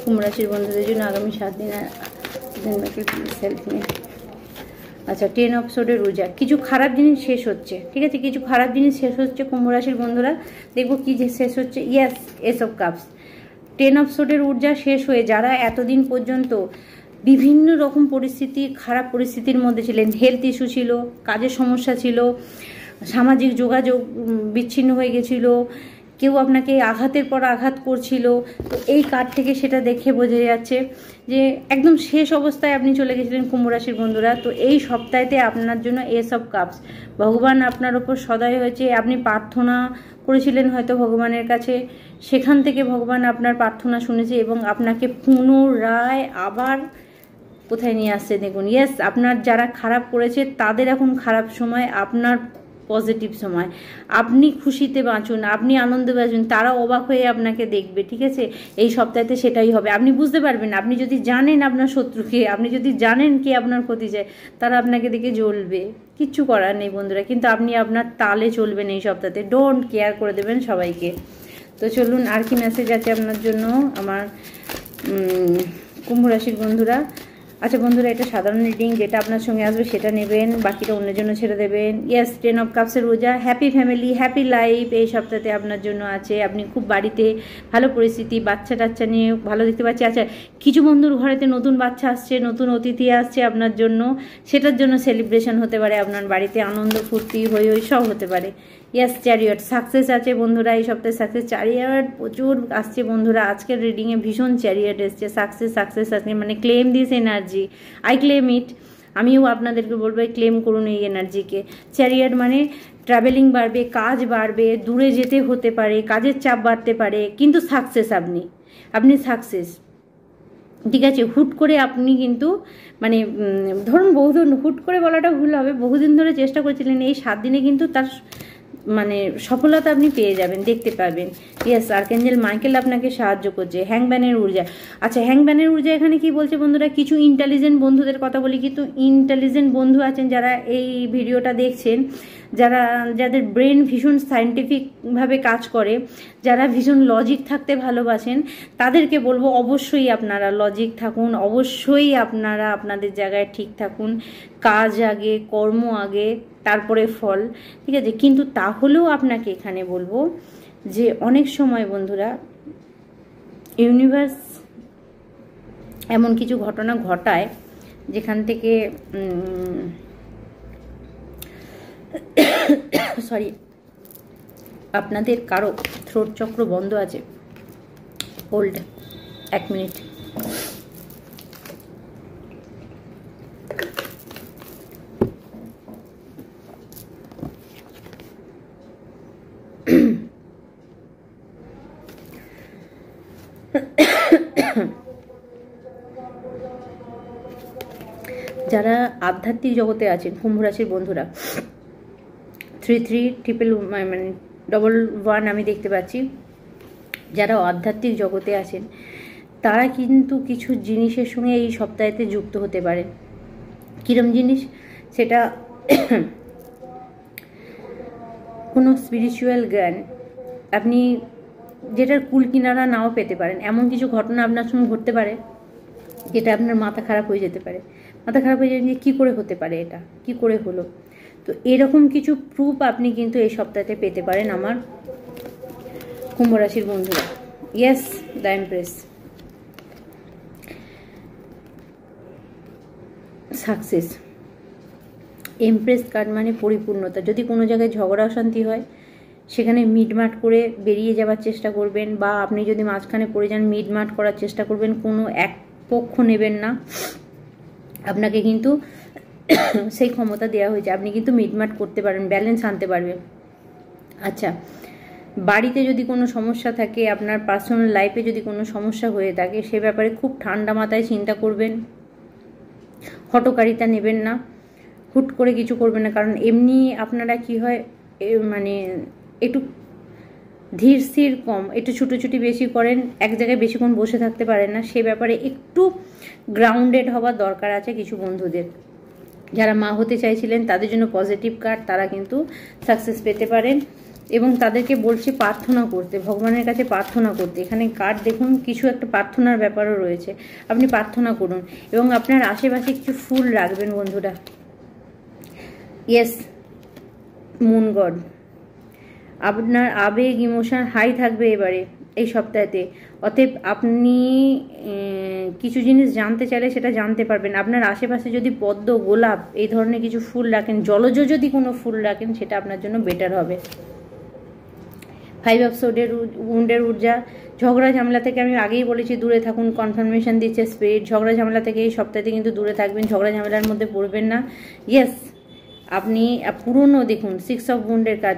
কুম্ভ রাশির বন্ধুদের জন্য আগামী 7 দিন সেলফ নিয়ে। আচ্ছা, 10 অফ সোর্ডের ঊর্জা, কিছু খারাপ জিনিস শেষ হচ্ছে। ঠিক আছে, কিছু খারাপ জিনিস শেষ হচ্ছে কুম্ভ রাশির বন্ধুরা। দেখবো কি যে শেষ হচ্ছে। Yes, ace of cups, 10 of সোর্ডের ঊর্জা শেষ হয়ে যারা এতদিন পর্যন্ত বিভিন্ন রকম পরিস্থিতি, খারাপ পরিস্থিতির মধ্যে ছিলেন, হেলথ ইস্যু ছিল, কাজের সমস্যা ছিল, সামাজিক যোগাযোগ বিচ্ছিন্ন হয়ে গেছিল, কেউ আপনাকে আঘাতের পর আঘাত করছিল, তো এই কার্ড থেকে সেটা দেখে বোঝা যাচ্ছে যে একদম শেষ অবস্থায় আপনি চলে গেছিলেন কুম্ভ রাশির বন্ধুরা। তো এই সপ্তাহেতে আপনার জন্য এস অফ কাপস, ভগবান আপনার ওপর সদয় হয়েছে। আপনি প্রার্থনা করেছিলেন হয়তো ভগবানের কাছে, সেখান থেকে ভগবান আপনার প্রার্থনা শুনেছে এবং আপনাকে পুনরায় আবার কোথায় নিয়ে আসছে দেখুন। ইয়েস, আপনার যারা খারাপ করেছে তাদের এখন খারাপ সময়, আপনার পজিটিভ সময়। আপনি খুশিতে বাঁচুন, আপনি আনন্দে বাঁচুন, তারা অবাক হয়ে আপনাকে দেখবে। ঠিক আছে, এই সপ্তাহেতে সেটাই হবে। আপনি বুঝতে পারবেন, আপনি যদি জানেন আপনার শত্রুকে, আপনি যদি জানেন কে আপনার ক্ষতি চায়, তারা আপনাকে দেখে জ্বলবে, কিচ্ছু করার নেই বন্ধুরা। কিন্তু আপনি আপনার তালে চলবেন এই সপ্তাহে, ডোন্ট কেয়ার করে দেবেন সবাইকে। তো চলুন আর কি মেসেজ আছে আপনার জন্য আমার কুম্ভ রাশির বন্ধুরা। আচ্ছা বন্ধুরা, এটা সাধারণ রিডিং, যেটা আপনার সঙ্গে আসবে সেটা নেবেন, বাকিটা অন্যের জন্য ছেড়ে দেবেন। ইয়েস, 10 অফ কাপসের ঊর্জা, হ্যাপি ফ্যামিলি, হ্যাপি লাইফ এই সপ্তাহে আপনার জন্য আছে। আপনি খুব বাড়িতে ভালো পরিস্থিতি, বাচ্চা টাচ্চা নিয়ে ভালো দেখতে পাচ্ছি। আচ্ছা, কিছু বন্ধুর ঘরেতে নতুন বাচ্চা আসছে, নতুন অতিথি আসছে আপনার জন্য, সেটার জন্য সেলিব্রেশন হতে পারে আপনার বাড়িতে, আনন্দ ফুর্তি হই হই সব হতে পারে। ইয়েস, চ্যারিয়ট, সাকসেস আছে বন্ধুরা এই সপ্তাহে, সাকসেস চ্যারিয়ট প্রচুর আসছে বন্ধুরা। আজকের রিডিংয়ে ভীষণ চ্যারিয়ট এসছে, সাকসেস সাকসেস আসছে, মানে claim this energy, I claim ইট। আমিও আপনাদেরকে বলবো ক্লেম করুন এই এনার্জিকে। চ্যারিয়ট মানে ট্রাভেলিং বাড়বে, কাজ বাড়বে, দূরে যেতে হতে পারে, কাজের চাপ বাড়তে পারে, কিন্তু সাকসেস আপনি সাকসেস, ঠিক আছে। হুট করে আপনি কিন্তু মানে ধরুন বহুদিন, হুট করে বলাটা ভুল হবে, বহুদিন ধরে চেষ্টা করেছিলেন, এই 7 দিনে কিন্তু তার মানে সফলতা আপনি পেয়ে যাবেন, দেখতে পাবেন। ইয়েস, আর্কেঞ্জেল মাইকেল আপনাকে সাহায্য করছে। হ্যাংম্যানের ঊর্জা, আচ্ছা হ্যাংম্যানের ঊর্জা এখানে কি বলছে বন্ধুরা, কিছু ইন্টেলিজেন্ট বন্ধুদের কথা বলি, কিন্তু ইন্টেলিজেন্ট বন্ধু আছেন যারা এই ভিডিওটা দেখছেন, যাদের ব্রেন ভীষণ সায়েন্টিফিকভাবে কাজ করে, যারা ভীষণ লজিক থাকতে ভালোবাসেন, তাদেরকে বলবো অবশ্যই আপনারা লজিক থাকুন, অবশ্যই আপনারা আপনাদের জায়গায় ঠিক থাকুন। কাজ আগে, কর্ম আগে, তারপরে ফল, ঠিক আছে। কিন্তু তাহলেও আপনাকে এখানে বলবো যে অনেক সময় বন্ধুরা ইউনিভার্স এমন কিছু ঘটনা ঘটায় যেখান থেকে সরি, আপনাদের কারো থ্রোট চক্র বন্ধ আছে, হোল্ড 1 মিনিট। যারা আধ্যাত্মিক জগতে আছেন কুম্ভ রাশির বন্ধুরা, 3311 আমি দেখতে পাচ্ছি, যারা আধ্যাত্মিক জগতে আছেন তারা কিন্তু কিছু জিনিসের সঙ্গে এই সপ্তাহেতে যুক্ত হতে পারেন। কিরম জিনিস সেটা, কোনো স্পিরিচুয়াল জ্ঞান আপনি যেটার কুল কিনারা নাও পেতে পারেন, এমন কিছু ঘটনা আপনার সঙ্গে ঘটতে পারে যেটা আপনার মাথা খারাপ হয়ে যেতে পারে, মাথা খারাপ হয়ে যাবে যে কী করে হতে পারে, এটা কি করে হলো। তো এরকম কিছু প্রুফ আপনি কিন্তু এই সপ্তাহে পেতে পারেন আমার কুম্ভ রাশির বন্ধুরা। Yes, the empress, success, empress card মানে পরিপূর্ণতা। যদি কোনো জায়গায় ঝগড়া অশান্তি হয় সেখানে মিটমাট করে বেরিয়ে যাওয়ার চেষ্টা করবেন, বা আপনি যদি মাঝখানে পড়ে যান মিটমাট করার চেষ্টা করবেন, কোনো এক পক্ষ নেবেন না, আপনাকে কিন্তু সেই ক্ষমতা দেওয়া হয়েছে, আপনি কিন্তু মিটমাট করতে পারেন, ব্যালেন্স আনতে পারবেন। আচ্ছা, বাড়িতে যদি কোনো সমস্যা থাকে, আপনার পার্সোনাল লাইফে যদি কোনো সমস্যা হয়ে থাকে, সে ব্যাপারে খুব ঠান্ডা মাথায় চিন্তা করবেন, হঠকারিতা নেবেন না, হুট করে কিছু করবেন না। কারণ এমনি আপনারা কি হয়, মানে একটু ধীর স্থির কম, একটু ছুটোছুটি বেশি করেন, এক জায়গায় বেশিক্ষণ বসে থাকতে পারেন না, সে ব্যাপারে একটু গ্রাউন্ডেড হওয়ার দরকার আছে কিছু বন্ধুদের। যারা মা হতে চাইছিলেন তাদের জন্য পজিটিভ কার্ড, তারা কিন্তু সাকসেস পেতে পারেন। এবং তাদেরকে বলছি প্রার্থনা করতে, ভগবানের কাছে প্রার্থনা করতে। এখানে কার্ড দেখুন, কিছু একটা প্রার্থনার ব্যাপারও রয়েছে, আপনি প্রার্থনা করুন এবং আপনার আশেপাশে কিছু ফুল রাখবেন বন্ধুরা। ইয়েস, মুন গড, আপনার আবেগ ইমোশন হাই থাকবে এবারে এই সপ্তাহেতে। অতএব আপনি কিছু জিনিস জানতে চাইলে সেটা জানতে পারবেন। আপনার আশেপাশে যদি পদ্ম, গোলাপ এই ধরনের কিছু ফুল রাখেন, জলজ যদি কোনো ফুল রাখেন, সেটা আপনার জন্য বেটার হবে। 5 অফ সোর্ডের উন্ডের ঊর্জা, ঝগড়া ঝামেলা থেকে আমি আগেই বলেছি দূরে থাকুন, কনফার্মেশন দিচ্ছে স্পিরিট। ঝগড়া ঝামেলা থেকে এই সপ্তাহে কিন্তু দূরে থাকবেন, ঝগড়া ঝামেলার মধ্যে পড়বেন না। ইয়েস, আপনি পুরনো দেখুন, 6 অফ উন্ডের কাজ,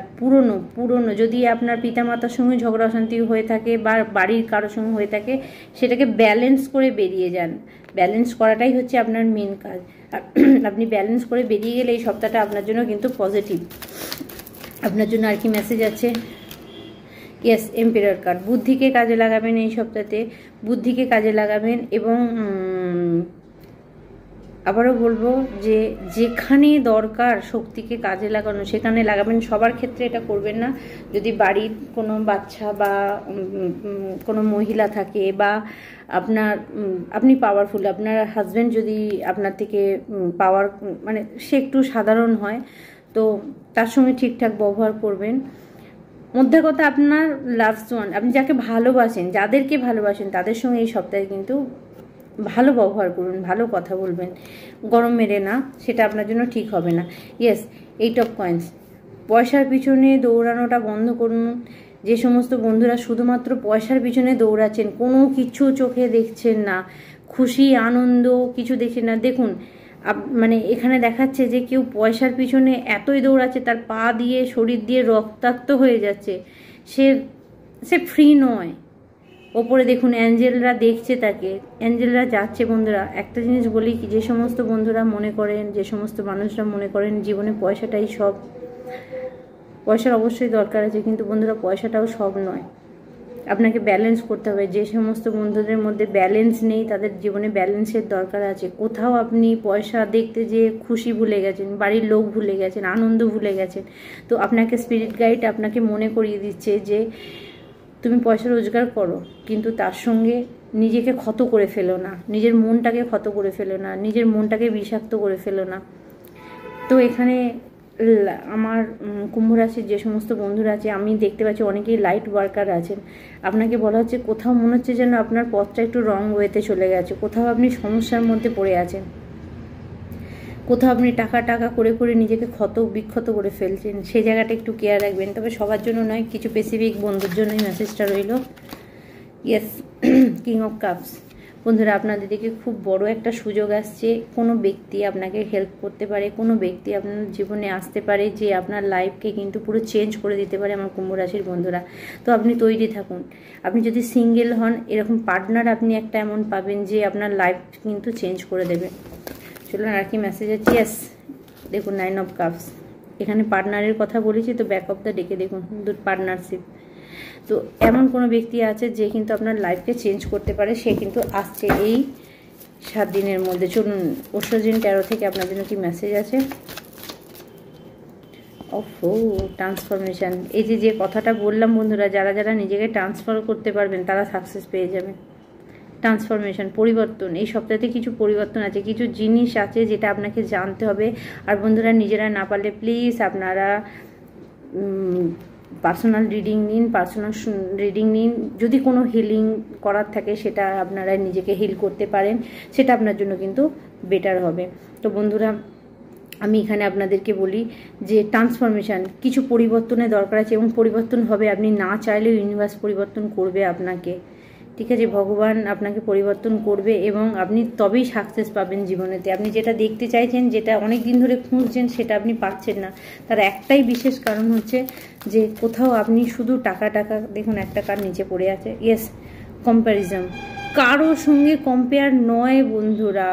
পুরনো যদি আপনার পিতামাতার সঙ্গে ঝগড়া অশান্তি হয়ে থাকে বা বাড়ির কারোর সঙ্গে হয়ে থাকে, সেটাকে ব্যালেন্স করে বেরিয়ে যান। ব্যালেন্স করাটাই হচ্ছে আপনার মেন কাজ। আপনি ব্যালেন্স করে বেরিয়ে গেলে এই সপ্তাহটা আপনার জন্য কিন্তু পজিটিভ। আপনার জন্য আর কি মেসেজ আছে? ইয়েস, এম্পায়ার কার্ড, বুদ্ধিকে কাজে লাগাবেন এই সপ্তাহে, বুদ্ধিকে কাজে লাগাবেন এবং আবারও বলবো যে যেখানে দরকার শক্তিকে কাজে লাগানো সেখানে লাগাবেন, সবার ক্ষেত্রে এটা করবেন না। যদি বাড়ির কোনো বাচ্চা বা কোনো মহিলা থাকে বা আপনি পাওয়ারফুল, আপনার হাজব্যান্ড যদি আপনার থেকে পাওয়ার মানে সে একটু সাধারণ হয়, তো তার সঙ্গে ঠিকঠাক ব্যবহার করবেন। মধ্যে কথা আপনার লাভস ওয়ান, আপনি যাকে ভালোবাসেন, যাদেরকে ভালোবাসেন তাদের সঙ্গে এই সপ্তাহে কিন্তু ভালো ব্যবহার করুন, ভালো কথা বলবেন, গরম মেরে না, সেটা আপনার জন্য ঠিক হবে না। ইয়েস, 8 অফ কয়েন্স, পয়সার পিছনে দৌড়ানোটা বন্ধ করুন। যে সমস্ত বন্ধুরা শুধুমাত্র পয়সার পিছনে দৌড়াচ্ছেন, কোনো কিছু চোখে দেখছেন না, খুশি আনন্দ কিছু দেখছেন না, দেখুন মানে এখানে দেখাচ্ছে যে কেউ পয়সার পিছনে এতই দৌড়াচ্ছে তার পা দিয়ে শরীর দিয়ে রক্তাক্ত হয়ে যাচ্ছে, সে ফ্রি নয়। ওপরে দেখুন অ্যাঞ্জেলরা দেখছে তাকে, অ্যাঞ্জেলরা যাচ্ছে। বন্ধুরা একটা জিনিস বলি কি, যে সমস্ত বন্ধুরা মনে করেন, যে সমস্ত মানুষরা মনে করেন জীবনে পয়সাটাই সব, পয়সার অবশ্যই দরকার আছে, কিন্তু বন্ধুরা পয়সাটাও সব নয়, আপনাকে ব্যালেন্স করতে হবে। যে সমস্ত বন্ধুদের মধ্যে ব্যালেন্স নেই তাদের জীবনে ব্যালেন্সের দরকার আছে। কোথাও আপনি পয়সা দেখতে যেয়ে খুশি ভুলে গেছেন, বাড়ির লোক ভুলে গেছেন, আনন্দ ভুলে গেছেন, তো আপনাকে স্পিরিট গাইড আপনাকে মনে করিয়ে দিচ্ছে যে তুমি পয়সা রোজগার করো, কিন্তু তার সঙ্গে নিজেকে ক্ষত করে ফেলো না, নিজের মনটাকে ক্ষত করে ফেলো না, নিজের মনটাকে বিষাক্ত করে ফেলো না। তো এখানে আমার কুম্ভ রাশির যে সমস্ত বন্ধুরা আছে, আমি দেখতে পাচ্ছি অনেকেই লাইট ওয়ার্কার আছেন, আপনাকে বলা হচ্ছে কোথাও মনে হচ্ছে যেন আপনার পথটা একটু রং ওয়েতে চলে গেছে, কোথাও আপনি সমস্যার মধ্যে পড়ে আছেন, কোথাও আপনি টাকা করে করে নিজেকে ক্ষত বিক্ষত করে ফেলছেন, সেই জায়গাটা একটু কেয়ার রাখবেন। তবে সবার জন্য নয়, কিছু স্পেসিফিক বন্ধুর জন্যই মেসেজটা রইল। ইয়েস, কিং অফ কাপস, বন্ধুরা আপনাদের দিকে খুব বড় একটা সুযোগ আসছে। কোনো ব্যক্তি আপনাকে হেল্প করতে পারে, কোনো ব্যক্তি আপনার জীবনে আসতে পারে যে আপনার লাইফকে কিন্তু পুরো চেঞ্জ করে দিতে পারে আমার কুম্ভ রাশির বন্ধুরা। তো আপনি তৈরি থাকুন। আপনি যদি সিঙ্গেল হন, এরকম পার্টনার আপনি একটা এমন পাবেন যে আপনার লাইফ কিন্তু চেঞ্জ করে দেবে। চলুন আর কি মেসেজ আছে। ইয়েস, দেখুন 9 অফ কাপস, এখানে পার্টনারের কথা বলেছি, তো ব্যাক অফ দ্য ডেকে দেখুন পার্টনারশিপ। তো এমন কোনো ব্যক্তি আছে যে কিন্তু আপনার লাইফকে চেঞ্জ করতে পারে, সে কিন্তু আসছে এই 7 দিনের মধ্যে। চলুন অশ্রজিন ট্যারো থেকে আপনার জন্য কি মেসেজ আছে। ওহো, ট্রান্সফরমেশন, এই যে কথাটা বললাম বন্ধুরা, যারা যারা নিজেকে ট্রান্সফার করতে পারবেন তারা সাকসেস পেয়ে যাবেন। ট্রান্সফরমেশন, পরিবর্তন, এই সপ্তাহে কিছু পরিবর্তন আছে, কিছু জিনিস আছে যেটা আপনাকে জানতে হবে। আর বন্ধুরা নিজেরা না পারলে প্লিজ আপনারা পার্সোনাল রিডিং নিন। যদি কোনো হিলিং করার থাকে সেটা আপনারা নিজেকে হিল করতে পারেন, সেটা আপনার জন্য কিন্তু বেটার হবে। তো বন্ধুরা আমি এখানে আপনাদেরকে বলি যে ট্রান্সফরমেশান, কিছু পরিবর্তনের দরকার আছে এবং পরিবর্তন হবে। আপনি না চাইলেও ইউনিভার্স পরিবর্তন করবে আপনাকে, ঠিক আছে? ভগবান আপনাকে পরিবর্তন করবে এবং আপনি তবেই সাকসেস পাবেন জীবনেতে। আপনি যেটা দেখতে চাইছেন, যেটা অনেক দিন ধরে খুঁজছেন, সেটা আপনি পাচ্ছেন না। তার একটাই বিশেষ কারণ হচ্ছে যে কোথাও আপনি শুধু টাকা দেখুন একটা কার নিচে পড়ে আছে। ইয়েস, কম্প্যারিজম, কারো সঙ্গে কম্পেয়ার নয় বন্ধুরা।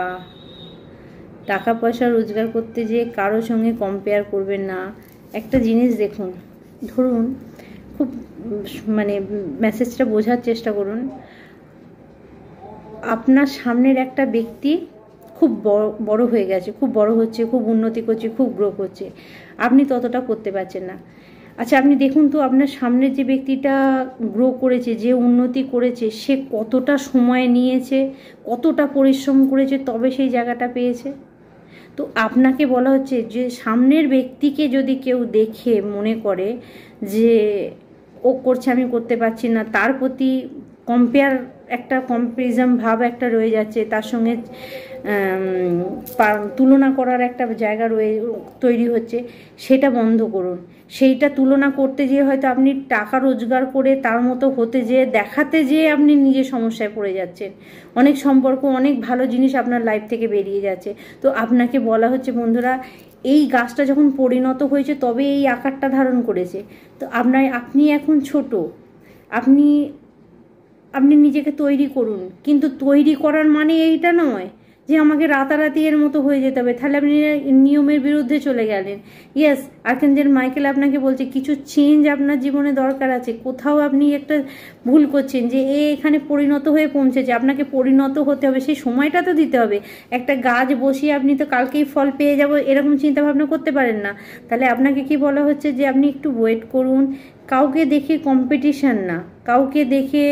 টাকা পয়সা রোজগার করতে যেয়ে কারো সঙ্গে কম্পেয়ার করবেন না। একটা জিনিস দেখুন, ধরুন খুব মানে মেসেজটা বোঝার চেষ্টা করুন। আপনার সামনের একটা ব্যক্তি খুব বড় হয়ে গেছে, খুব বড় হচ্ছে, খুব উন্নতি করছে, খুব গ্রো করছে, আপনি ততটা করতে পারছেন না। আচ্ছা আপনি দেখুন তো আপনার সামনের যে ব্যক্তিটা গ্রো করেছে, যে উন্নতি করেছে, সে কতটা সময় নিয়েছে, কতটা পরিশ্রম করেছে, তবে সেই জায়গাটা পেয়েছে। তো আপনাকে বলা হচ্ছে যে সামনের ব্যক্তিকে যদি কেউ দেখে মনে করে যে ও করছে আমি করতে পারছি না, তার প্রতি কম্পেয়ার, একটা কম্পারিজম ভাব একটা রয়ে যাচ্ছে, তার সঙ্গে তুলনা করার একটা জায়গা তৈরি হচ্ছে, সেটা বন্ধ করুন। সেইটা তুলনা করতে যেয়ে হয়তো আপনি টাকা রোজগার করে তার মতো হতে যেয়ে, দেখাতে যেয়ে আপনি নিজের সমস্যায় পড়ে যাচ্ছেন। অনেক সম্পর্ক, অনেক ভালো জিনিস আপনার লাইফ থেকে বেরিয়ে যাচ্ছে। তো আপনাকে বলা হচ্ছে বন্ধুরা, এই গাছটা যখন পরিণত হয়েছে তবে এই আকারটা ধারণ করেছে। তো আপনি এখন ছোট, আপনি নিজেকে তৈরি করুন, কিন্তু তৈরি করার মানে এইটা নয় যে আমাকে রাতারাতি এর মতো হয়ে যেতে হবে, তাহলে আপনি নিয়মের বিরুদ্ধে চলে গেলেন। ইয়েস, আর্কানজেল মাইকেল আপনাকে বলছে কিছু চেঞ্জ আপনার জীবনে দরকার আছে। কোথাও আপনি একটা ভুল করছেন, যে এখানে পরিণত হয়ে পৌঁছেছে, আপনাকে পরিণত হতে হবে, সেই সময়টা তো দিতে হবে। একটা গাছ বসিয়ে আপনি তো কালকেই ফল পেয়ে যাব এরকম চিন্তা ভাবনা করতে পারেন না। তাহলে আপনাকে কি বলা হচ্ছে, যে আপনি একটু ওয়েট করুন। কাউকে দেখে কম্পিটিশন না, কাউকে দেখে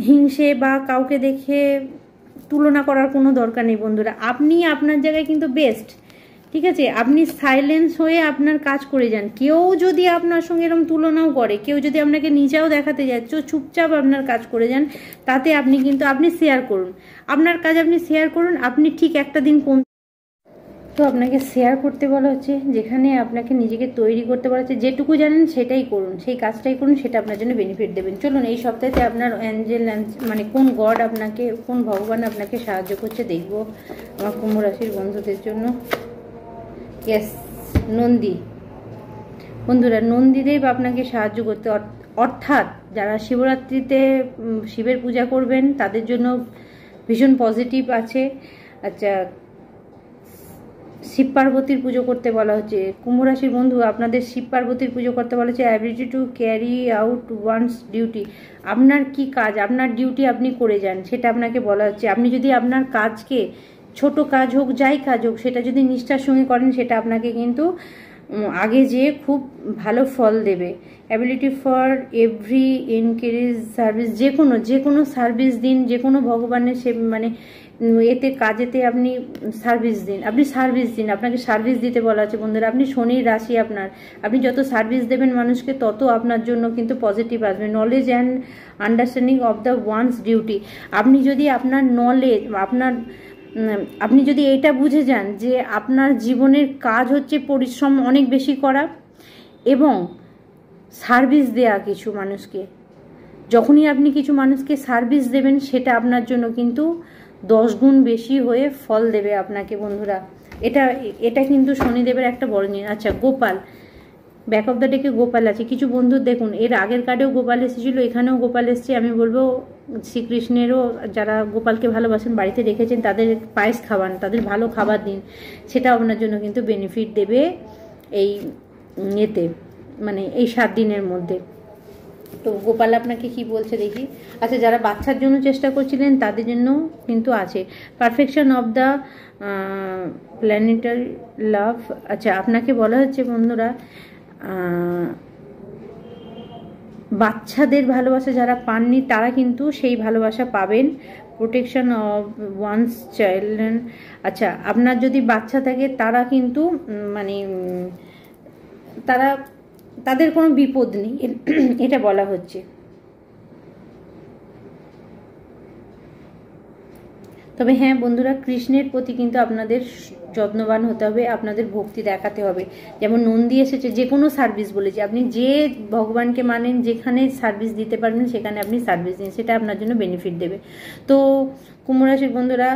হিংসে বা কাউকে দেখে তুলনা করার কোনো দরকার নেই বন্ধুরা। আপনি আপনার জায়গায় কিন্তু বেস্ট, ঠিক আছে? আপনি সাইলেন্স হয়ে আপনার কাজ করে যান। কেউ যদি আপনার সঙ্গে এরকম তুলনাও করে, কেউ যদি আপনাকে নিচেও দেখাতে যায়, তো চুপচাপ আপনার কাজ করে যান। তাতে আপনি কিন্তু আপনি শেয়ার করুন আপনার কাজ, আপনি শেয়ার করুন। আপনি ঠিক একটা দিন তো আপনাকে শেয়ার করতে বলা হচ্ছে, যেখানে আপনাকে নিজেকে তৈরি করতে বলা হচ্ছে। যেটুকু জানেন সেটাই করুন, সেই কাজটাই করুন, সেটা আপনার জন্য বেনিফিট দেবেন। চলুন এই সপ্তাহে আপনার অ্যাঞ্জেল মানে কোন গড আপনাকে, কোন ভগবান আপনাকে সাহায্য করছে দেখব আমার কুম্ভ রাশির বন্ধুদের জন্য। ইয়েস, নন্দী বন্ধুরা, নন্দীদেব আপনাকে সাহায্য করতে, অর্থাৎ যারা শিবরাত্রিতে শিবের পূজা করবেন তাদের জন্য ভীষণ পজিটিভ আছে। আচ্ছা, শিব পার্বতীর পুজো করতে বলা হচ্ছে। কুম্ভ রাশির বন্ধু, আপনাদের শিব পার্বতীর পুজো করতে বলা হচ্ছে। Ability to carry out one's duty, আপনার কি কাজ, আপনার ডিউটি আপনি করে যান, সেটা আপনাকে বলা হচ্ছে। আপনি যদি আপনার কাজকে, ছোট কাজ হোক যাই কাজ হোক, সেটা যদি নিষ্ঠার সঙ্গে করেন, সেটা আপনাকে কিন্তু আগে যেয়ে খুব ভালো ফল দেবে। Ability for every encourage service, যে কোনো সার্ভিস দিন, যে কোনো ভগবানের সে মানে এতে কাজেতে আপনি সার্ভিস দিন, আপনাকে সার্ভিস দিতে বলা আছে বন্ধুরা। আপনি শনির রাশি আপনার, আপনি যত সার্ভিস দেবেন মানুষকে, তত আপনার জন্য কিন্তু পজিটিভ আসবে। Knowledge and understanding of the one's duty, আপনি যদি আপনার নলেজ, আপনি যদি এটা বুঝে যান যে আপনার জীবনের কাজ হচ্ছে পরিশ্রম অনেক বেশি করা এবং সার্ভিস দেয়া কিছু মানুষকে, যখনই আপনি কিছু মানুষকে সার্ভিস দেবেন, সেটা আপনার জন্য কিন্তু 10 গুণ বেশি হয়ে ফল দেবে আপনাকে বন্ধুরা। এটা কিন্তু শনিদেবের একটা বড় জিনিস। আচ্ছা, গোপাল, ব্যাক অফ দ্য ডেকে গোপাল আছে। কিছু বন্ধু দেখুন, এর আগের কার্ডেও গোপাল এসেছিল, এখানেও গোপাল এসছে। আমি বলবো শ্রীকৃষ্ণেরও যারা গোপালকে ভালোবাসেন, বাড়িতে রেখেছেন, তাদের পায়েস খাওয়ান, তাদের ভালো খাবার দিন, সেটা আপনার জন্য কিন্তু বেনিফিট দেবে এই এতে, মানে এই 7 দিনের মধ্যে। তো গোপাল আপনাকে কি বলছে দেখি। আচ্ছা, যারা বাচ্চার জন্য চেষ্টা করছিলেন তাদের জন্য কিন্তু আছে। পারফেকশন অফ দ্য প্ল্যানেটারি লাভ। আচ্ছা, আপনাকে বলা হচ্ছে বন্ধুরা, বাচ্চাদের ভালোবাসা যারা পাননি তারা কিন্তু সেই ভালোবাসা পাবেন। Protection of wands child. আচ্ছা, আপনার যদি বাচ্চা থাকে তারা কিন্তু মানে তাদের কোনো বিপদ নেই, এটা বলা হচ্ছে। তবে হ্যাঁ বন্ধুরা, কৃষ্ণের প্রতি কিন্তু আপনাদের যত্নবান হতে হবে, আপনাদের ভক্তি দেখাতে হবে। যেমন নন্দী এসেছে, যে কোনো সার্ভিস বলেছে, আপনি যে ভগবানকে মানেন, যেখানে সার্ভিস দিতে পারবেন সেখানে আপনি সার্ভিস দিন, সেটা আপনার জন্য বেনিফিট দেবে। তো কুম্ভ রাশির বন্ধুরা,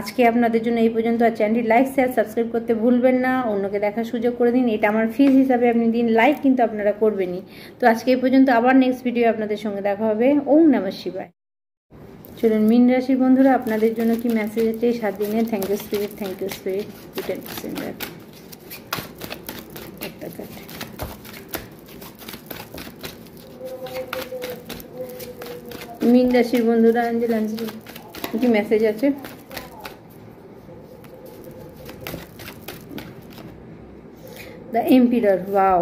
আজকে আপনাদের জন্য এই পর্যন্ত। আর চ্যানেলটি লাইক, শেয়ার, সাবস্ক্রাইব করতে ভুলবেন না, অন্যকে দেখার সুযোগ করে দিন, এটা আমার ফিজ হিসাবে আপনি দিন। লাইক কিন্তু আপনারা করবেনই। তো আজকে এই পর্যন্ত, আবার নেক্সট ভিডিও আপনাদের সঙ্গে দেখা হবে। ওম নমঃ শিবায়। চলুন মীন রাশির বন্ধুরা, আপনাদের জন্য কি মেসেজ আছে 7 দিনে। Thank you spirit, thank you spirit. একটা কাট। মীন রাশির বন্ধুরা, অ্যাঞ্জেল কি মেসেজ আছে। দ্য এম্পিরার। ওয়াও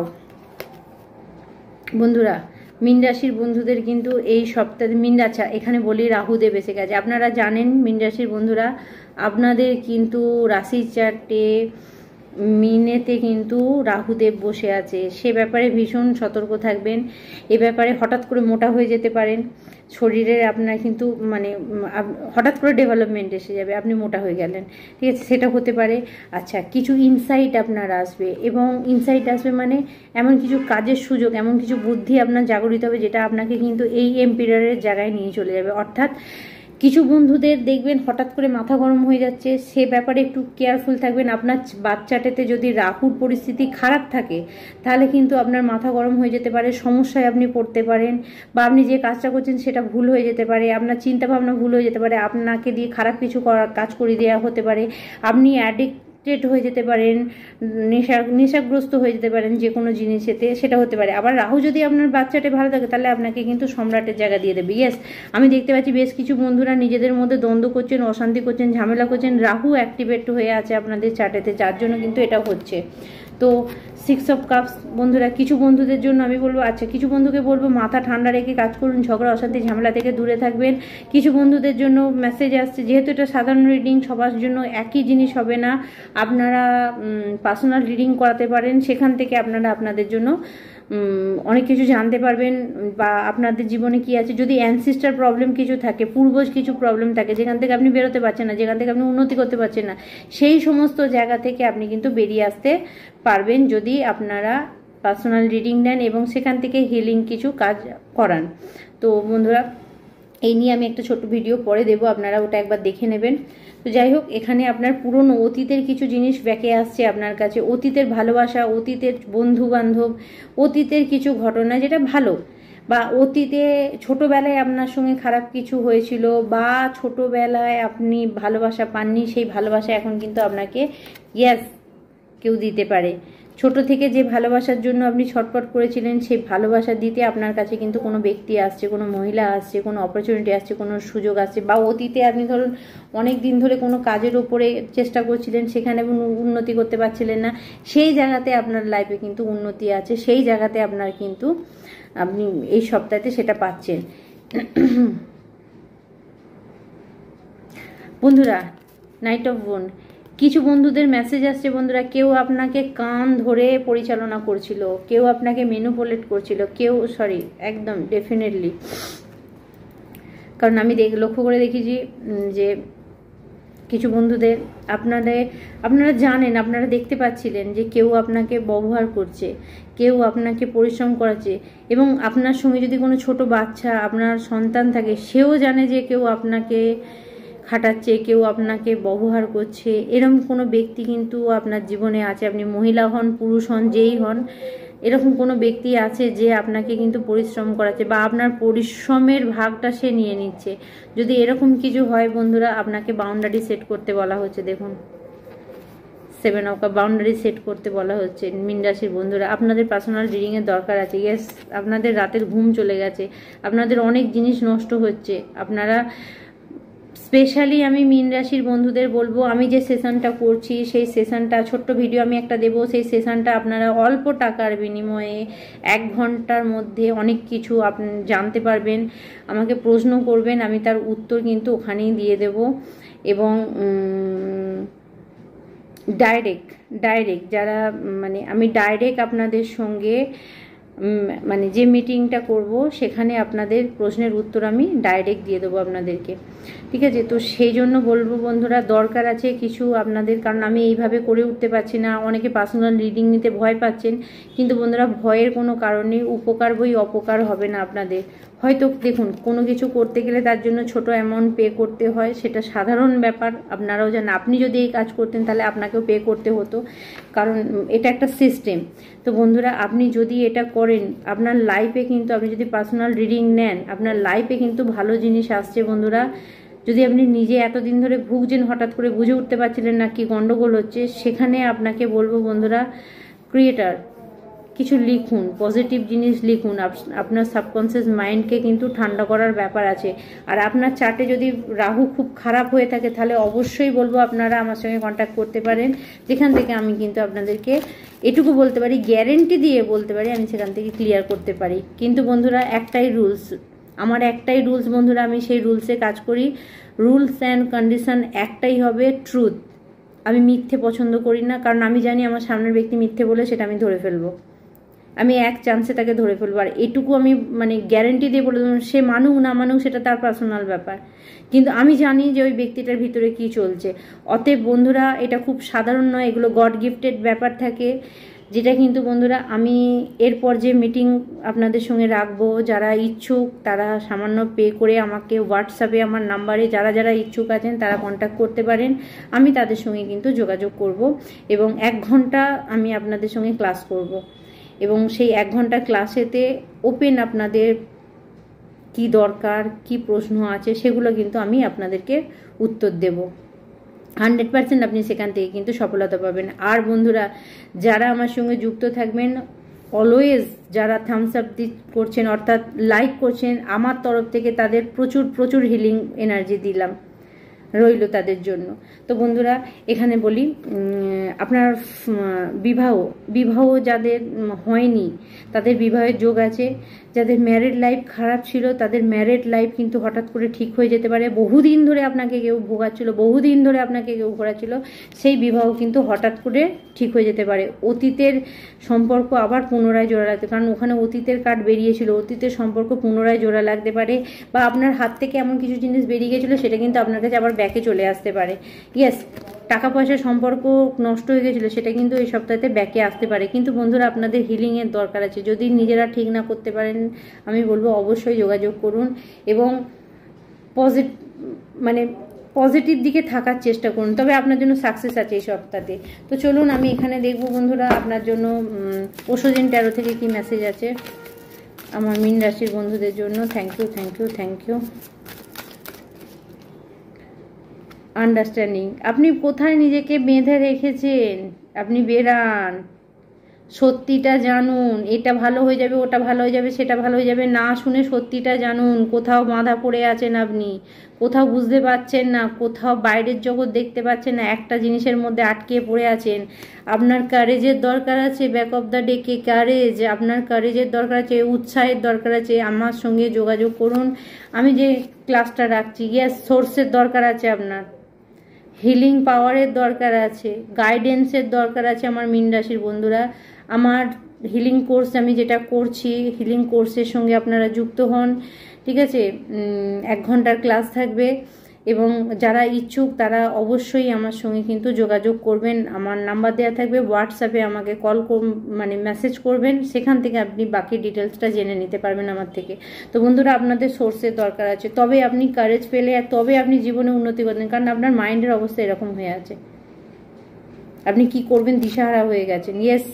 বন্ধুরা, মীন রাশির বন্ধুদের কিন্তু এই সপ্তাহে আচ্ছা এখানে বলি রাহুদেব এসে গেছে। আপনারা জানেন মীন রাশির বন্ধুরা, আপনাদের কিন্তু রাশির চার্টে মিনেতে কিন্তু রাহুদেব বসে আছে। সে ব্যাপারে ভীষণ সতর্ক থাকবেন। এ ব্যাপারে হঠাৎ করে মোটা হয়ে যেতে পারেন, শরীরের আপনার কিন্তু মানে হঠাৎ করে ডেভেলপমেন্ট এসে যাবে, আপনি মোটা হয়ে গেলেন, ঠিক আছে, সেটা হতে পারে। আচ্ছা, কিছু ইনসাইট আপনার আসবে, এবং ইনসাইট আসবে মানে এমন কিছু কাজের সুযোগ, এমন কিছু বুদ্ধি আপনার জাগরিত হবে, যেটা আপনাকে কিন্তু এই এম্পিরারের জায়গায় নিয়ে চলে যাবে। অর্থাৎ কিছু বন্ধুদের দেখবেন হঠাৎ করে মাথা গরম হয়ে যাচ্ছে, সে ব্যাপারে একটু কেয়ারফুল থাকবেন। আপনার বাচ্চাটাতে যদি রাহুর পরিস্থিতি খারাপ থাকে তাহলে কিন্তু আপনার মাথা গরম হয়ে যেতে পারে, সমস্যায় আপনি পড়তে পারেন, বা আপনি যে কাজটা করছেন সেটা ভুল হয়ে যেতে পারে, আপনার চিন্তাভাবনা ভুল হয়ে যেতে পারে, আপনাকে দিয়ে খারাপ কিছু কাজ করে দেওয়া হতে পারে, আপনি অ্যাডিক্টেড হয়ে যেতে পারেন, নেশাগ্রস্ত হয়ে যেতে পারেন যে কোনো জিনিসেতে, সেটা হতে পারে। আবার রাহু যদি আপনার বাচ্চাটা ভালো থাকে তাহলে আপনাকে কিন্তু সম্রাটের জায়গা দিয়ে দেবে। ইয়েস, আমি দেখতে পাচ্ছি বেশ কিছু বন্ধুরা নিজেদের মধ্যে দ্বন্দ্ব করছেন, অশান্তি করছেন, ঝামেলা করছেন, রাহু অ্যাক্টিভেট হয়ে আছে আপনাদের চার্টেতে, যার জন্য কিন্তু এটা হচ্ছে। তো 6 অফ কাপস বন্ধুরা, কিছু বন্ধুদের জন্য আমি বলবো, আচ্ছা কিছু বন্ধুকে বলবো মাথা ঠান্ডা রেখে কাজ করুন, ঝগড়া অশান্তি ঝামেলা থেকে দূরে থাকবেন। কিছু বন্ধুদের জন্য মেসেজ আসছে, যেহেতু এটা সাধারণ রিডিং, সবার জন্য একই জিনিস হবে না, আপনারা পার্সোনাল রিডিং করাতে পারেন, সেখান থেকে আপনারা আপনাদের জন্য অনেক কিছু জানতে পারবেন, বা আপনাদের জীবনে কি আছে, যদি অ্যানসিস্টার প্রবলেম কিছু থাকে, পূর্বজ কিছু প্রবলেম থাকে যেখান থেকে আপনি বেরোতে পারছেন না, যেখান থেকে আপনি উন্নতি করতে পারছেন না, সেই সমস্ত জায়গা থেকে আপনি কিন্তু বেরিয়ে আসতে পারবেন যদি আপনারা পার্সোনাল রিডিং নেন এবং সেখান থেকে হিলিং কিছু কাজ করান। তো বন্ধুরা, এই নিয়ে আমি একটা ছোট্ট ভিডিও পরে দেবো, আপনারা ওটা একবার দেখে নেবেন। তো যাই হোক, এখানে আপনার পুরনো অতীতের কিছু জিনিস ব্যাকে আসছে আপনার কাছে, অতীতের ভালোবাসা, অতীতের বন্ধু বান্ধব, অতীতের কিছু ঘটনা যেটা ভালো, বা অতীতে ছোটবেলায় আপনার সঙ্গে খারাপ কিছু হয়েছিল, বা ছোটবেলায় আপনি ভালোবাসা পাননি, সেই ভালোবাসা এখন কিন্তু আপনাকে ইয়েস কেউ দিতে পারে। ছোট থেকে যে ভালোবাসার জন্য আপনি ছটফট করেছিলেন, সেই ভালোবাসা দিতে আপনার কাছে কিন্তু কোনো ব্যক্তি আসছে, কোনো মহিলা আসছে, কোনো অপরচুনিটি আসছে, কোনো সুযোগ আসছে, বা অতীতে আপনি ধরুন অনেক দিন ধরে কোনো কাজের ওপরে চেষ্টা করছিলেন, সেখানে উন্নতি করতে পারছিলেন না, সেই জায়গাতে আপনার লাইফে কিন্তু উন্নতি আছে, সেই জায়গাতে আপনার কিন্তু আপনি এই সপ্তাহে সেটা পাচ্ছেন। বন্ধুরা, নাইট অফ বোন, কিছু বন্ধুদের মেসেজ আসছে বন্ধুরা, কেউ আপনাকে কান ধরে পরিচালনা করছিল, কেউ আপনাকে ম্যানিপুলেট করছিল, কেউ একদম ডেফিনেটলি, কারণ আমি লক্ষ্য করে দেখেছি যে কিছু বন্ধুদের আপনারা জানেন, আপনারা দেখতে পাচ্ছিলেন যে কেউ আপনাকে ব্যবহার করছে, কেউ আপনাকে পরিশ্রম করাচ্ছে, এবং আপনার সঙ্গে যদি কোনো ছোট বাচ্চা আপনার সন্তান থাকে, সেও জানে যে কেউ আপনাকে খাটাচ্ছে, কেউ আপনাকে ব্যবহার করছে, এরকম কোনো ব্যক্তি কিন্তু আপনার জীবনে আছে। আপনি মহিলা হন, পুরুষ হন, যেই হন, এরকম কোনো ব্যক্তি আছে যে আপনাকে কিন্তু পরিশ্রম করাচ্ছে, বা আপনার পরিশ্রমের ভাগটা সে নিয়ে নিচ্ছে। যদি এরকম কিছু হয় বন্ধুরা, আপনাকে বাউন্ডারি সেট করতে বলা হচ্ছে। দেখুন 7 অফ কাপ, বাউন্ডারি সেট করতে বলা হচ্ছে। মীন রাশির বন্ধুরা, আপনাদের পার্সোনাল রিডিংয়ের দরকার আছে। ইয়েস, আপনাদের রাতের ঘুম চলে গেছে, আপনাদের অনেক জিনিস নষ্ট হচ্ছে। আপনারা স্পেশালি আমি মীন রাশির বন্ধুদের বলবো, আমি যে সেশনটা করছি সেই সেশনটা, ছোট্ট ভিডিও আমি একটা দেবো, সেই সেশনটা আপনারা অল্প টাকার বিনিময়ে 1 ঘন্টার মধ্যে অনেক কিছু আপনি জানতে পারবেন। আমাকে প্রশ্ন করবেন, আমি তার উত্তর কিন্তু ওখানেই দিয়ে দেব। এবং ডাইরেক্ট যারা আমি ডাইরেক্ট আপনাদের সঙ্গে যে মিটিংটা করব সেখানে আপনাদের প্রশ্নের উত্তর আমি ডাইরেক্ট দিয়ে দেবো আপনাদেরকে, ঠিক আছে? তো সেই জন্য বলবো বন্ধুরা, দরকার আছে কিছু আপনাদের, কারণ আমি এইভাবে করে উঠতে পারছি না। অনেকে পার্সোনাল রিডিং নিতে ভয় পাচ্ছেন, কিন্তু বন্ধুরা ভয়ের কোনো কারণে, উপকার বই অপকার হবে না আপনাদের। হয়তো দেখুন, কোনো কিছু করতে গেলে তার জন্য ছোট অ্যামাউন্ট পে করতে হয়, সেটা সাধারণ ব্যাপার, আপনারাও জানেন। আপনি যদি এই কাজ করতেন তাহলে আপনাকেও পে করতে হতো, কারণ এটা একটা সিস্টেম। তো বন্ধুরা, আপনি যদি এটা করেন, আপনার লাইফে কিন্তু, আপনি যদি পার্সোনাল রিডিং নেন, আপনার লাইফে কিন্তু ভালো জিনিস আসছে বন্ধুরা। যদি আপনি নিজে এতদিন ধরে ভুগছেন, হঠাৎ করে বুঝে উঠতে পারছিলেন না কি গন্ডগোল হচ্ছে, সেখানে আপনাকে বলবো বন্ধুরা, ক্রিয়েটার কিছু লিখুন, পজিটিভ জিনিস লিখুন। আপনার সাবকনসিয়াস মাইন্ডকে কিন্তু ঠান্ডা করার ব্যাপার আছে। আর আপনার চার্টে যদি রাহু খুব খারাপ হয়ে থাকে, তাহলে অবশ্যই বলবো আপনারা আমার সঙ্গে কন্ট্যাক্ট করতে পারেন, যেখান থেকে আমি কিন্তু আপনাদেরকে এটুকু বলতে পারি, গ্যারেন্টি দিয়ে বলতে পারি, আমি সেখান থেকে ক্লিয়ার করতে পারি। কিন্তু বন্ধুরা, একটাই রুলস, আমার একটাই রুলস বন্ধুরা, আমি সেই রুলসে কাজ করি। রুলস অ্যান্ড কন্ডিশন একটাই হবে, ট্রুথ। আমি মিথ্যে পছন্দ করি না, কারণ আমি জানি আমার সামনের ব্যক্তি মিথ্যে বলে সেটা আমি ধরে ফেলবো, আমি এক চান্সে তাকে ধরে ফেলবো। আর এটুকু আমি গ্যারেন্টি দিয়ে বলে দেবো, সে মানুক না মানুক সেটা তার পার্সোনাল ব্যাপার, কিন্তু আমি জানি যে ওই ব্যক্তিটার ভিতরে কি চলছে। অতএব বন্ধুরা, এটা খুব সাধারণ নয়, এগুলো গড গিফটেড ব্যাপার থাকে। যেটা কিন্তু বন্ধুরা আমি এরপর যে মিটিং আপনাদের সঙ্গে রাখবো, যারা ইচ্ছুক তারা সামান্য পে করে আমাকে হোয়াটসঅ্যাপে আমার নাম্বারে যারা যারা ইচ্ছুক আছেন তারা কন্ট্যাক্ট করতে পারেন। আমি তাদের সঙ্গে কিন্তু যোগাযোগ করব এবং 1 ঘন্টা আমি আপনাদের সঙ্গে ক্লাস করব এবং সেই 1 ঘন্টা ক্লাসেতে ওপেন আপনাদের কি দরকার, কি প্রশ্ন আছে সেগুলো কিন্তু আমি আপনাদেরকে উত্তর দেব। 100% আপনি সেখান থেকে কিন্তু সফলতা পাবেন। আর বন্ধুরা যারা আমার সঙ্গে যুক্ত থাকবেন, অলওয়েজ যারা থামস আপ করছেন অর্থাৎ লাইক করছেন, আমার তরফ থেকে তাদের প্রচুর প্রচুর হিলিং এনার্জি দিলাম রইল তাদের জন্য। তো বন্ধুরা এখানে বলি, আপনার বিবাহ যাদের হয়নি তাদের বিবাহের যোগ আছে। যাদের ম্যারিড লাইফ খারাপ ছিল তাদের ম্যারিড লাইফ কিন্তু হঠাৎ করে ঠিক হয়ে যেতে পারে। বহুদিন ধরে আপনাকে কেউ ভোগাচ্ছিল, বহুদিন ধরে আপনাকে কেউ ঘোরাচ্ছিল, সেই বিবাহ কিন্তু হঠাৎ করে ঠিক হয়ে যেতে পারে। অতীতের সম্পর্ক আবার পুনরায় জোড়া লাগতে, কারণ ওখানে অতীতের কার্ড বেরিয়েছিল, অতীতের সম্পর্ক পুনরায় জোড়া লাগতে পারে, বা আপনার হাত থেকে এমন কিছু জিনিস বেরিয়ে গেছিলো সেটা কিন্তু আপনার কাছে আবার ব্যাকে চলে আসতে পারে। ইয়েস, টাকা পয়সার সম্পর্ক নষ্ট হয়ে গেছিলো সেটা কিন্তু এই সপ্তাহে ব্যাকে আসতে পারে। কিন্তু বন্ধুরা আপনাদের হিলিংয়ের দরকার আছে। যদি নিজেরা ঠিক না করতে পারেন আমি বলবো অবশ্যই যোগাযোগ করুন এবং পজিটিভ দিকে থাকার চেষ্টা করুন, তবে আপনার জন্য সাকসেস আছে এই সপ্তাহে। তো চলুন আমি এখানে দেখবো বন্ধুরা আপনার জন্য পরশুদিন 13 থেকে কি মেসেজ আছে আমার মীন রাশির বন্ধুদের জন্য। Thank you thank you thank you. Understanding, আপনি কোথায় নিজেকে বেঁধে রেখেছেন, আপনি বেরান, সত্যিটা জানুন। এটা ভালো হয়ে যাবে, ওটা ভালো হয়ে যাবে, সেটা ভালো হয়ে যাবে না শুনে সত্যিটা জানুন। কোথাও বাঁধা পড়ে আছেন আপনি, কোথাও বুঝতে পারছেন না, কোথাও বাইরের জগৎ দেখতে পাচ্ছেন না, একটা জিনিসের মধ্যে আটকে পড়ে আছেন। আপনার কারেজের দরকার আছে, ব্যাক অফ দ্য ডেকে কারেজ, আপনার কারেজের দরকার আছে, উৎসাহের দরকার আছে। আমার সঙ্গে যোগাযোগ করুন, আমি যে ক্লাসটা রাখছি। ইয়েস, সোর্সের দরকার আছে, আপনার হিলিং পাওয়ারের দরকার আছে, গাইডেন্সের দরকার আছে আমার মীন রাশির বন্ধুরা। আমার হিলিং কোর্স আমি যেটা করছি, হিলিং কোর্সের সঙ্গে আপনারা যুক্ত হন, ঠিক আছে। 1 ঘন্টার ক্লাস থাকবে এবং যারা ইচ্ছুক তারা অবশ্যই আমার সঙ্গে কিন্তু যোগাযোগ করবেন। আমার নাম্বার দেওয়া থাকবে, হোয়াটসঅ্যাপে আমাকে মেসেজ করবেন, সেখান থেকে আপনি বাকি ডিটেলসটা জেনে নিতে পারবেন আমার থেকে। তো বন্ধুরা আপনাদের সোর্সের দরকার আছে, তবে আপনি কারেজ পেলে তবে আপনি জীবনে উন্নতি করবেন, কারণ আপনার মাইন্ডের অবস্থা এরকম হয়ে আছে, আপনি কি করবেন দিশাহারা হয়ে গেছেন। ইয়েস,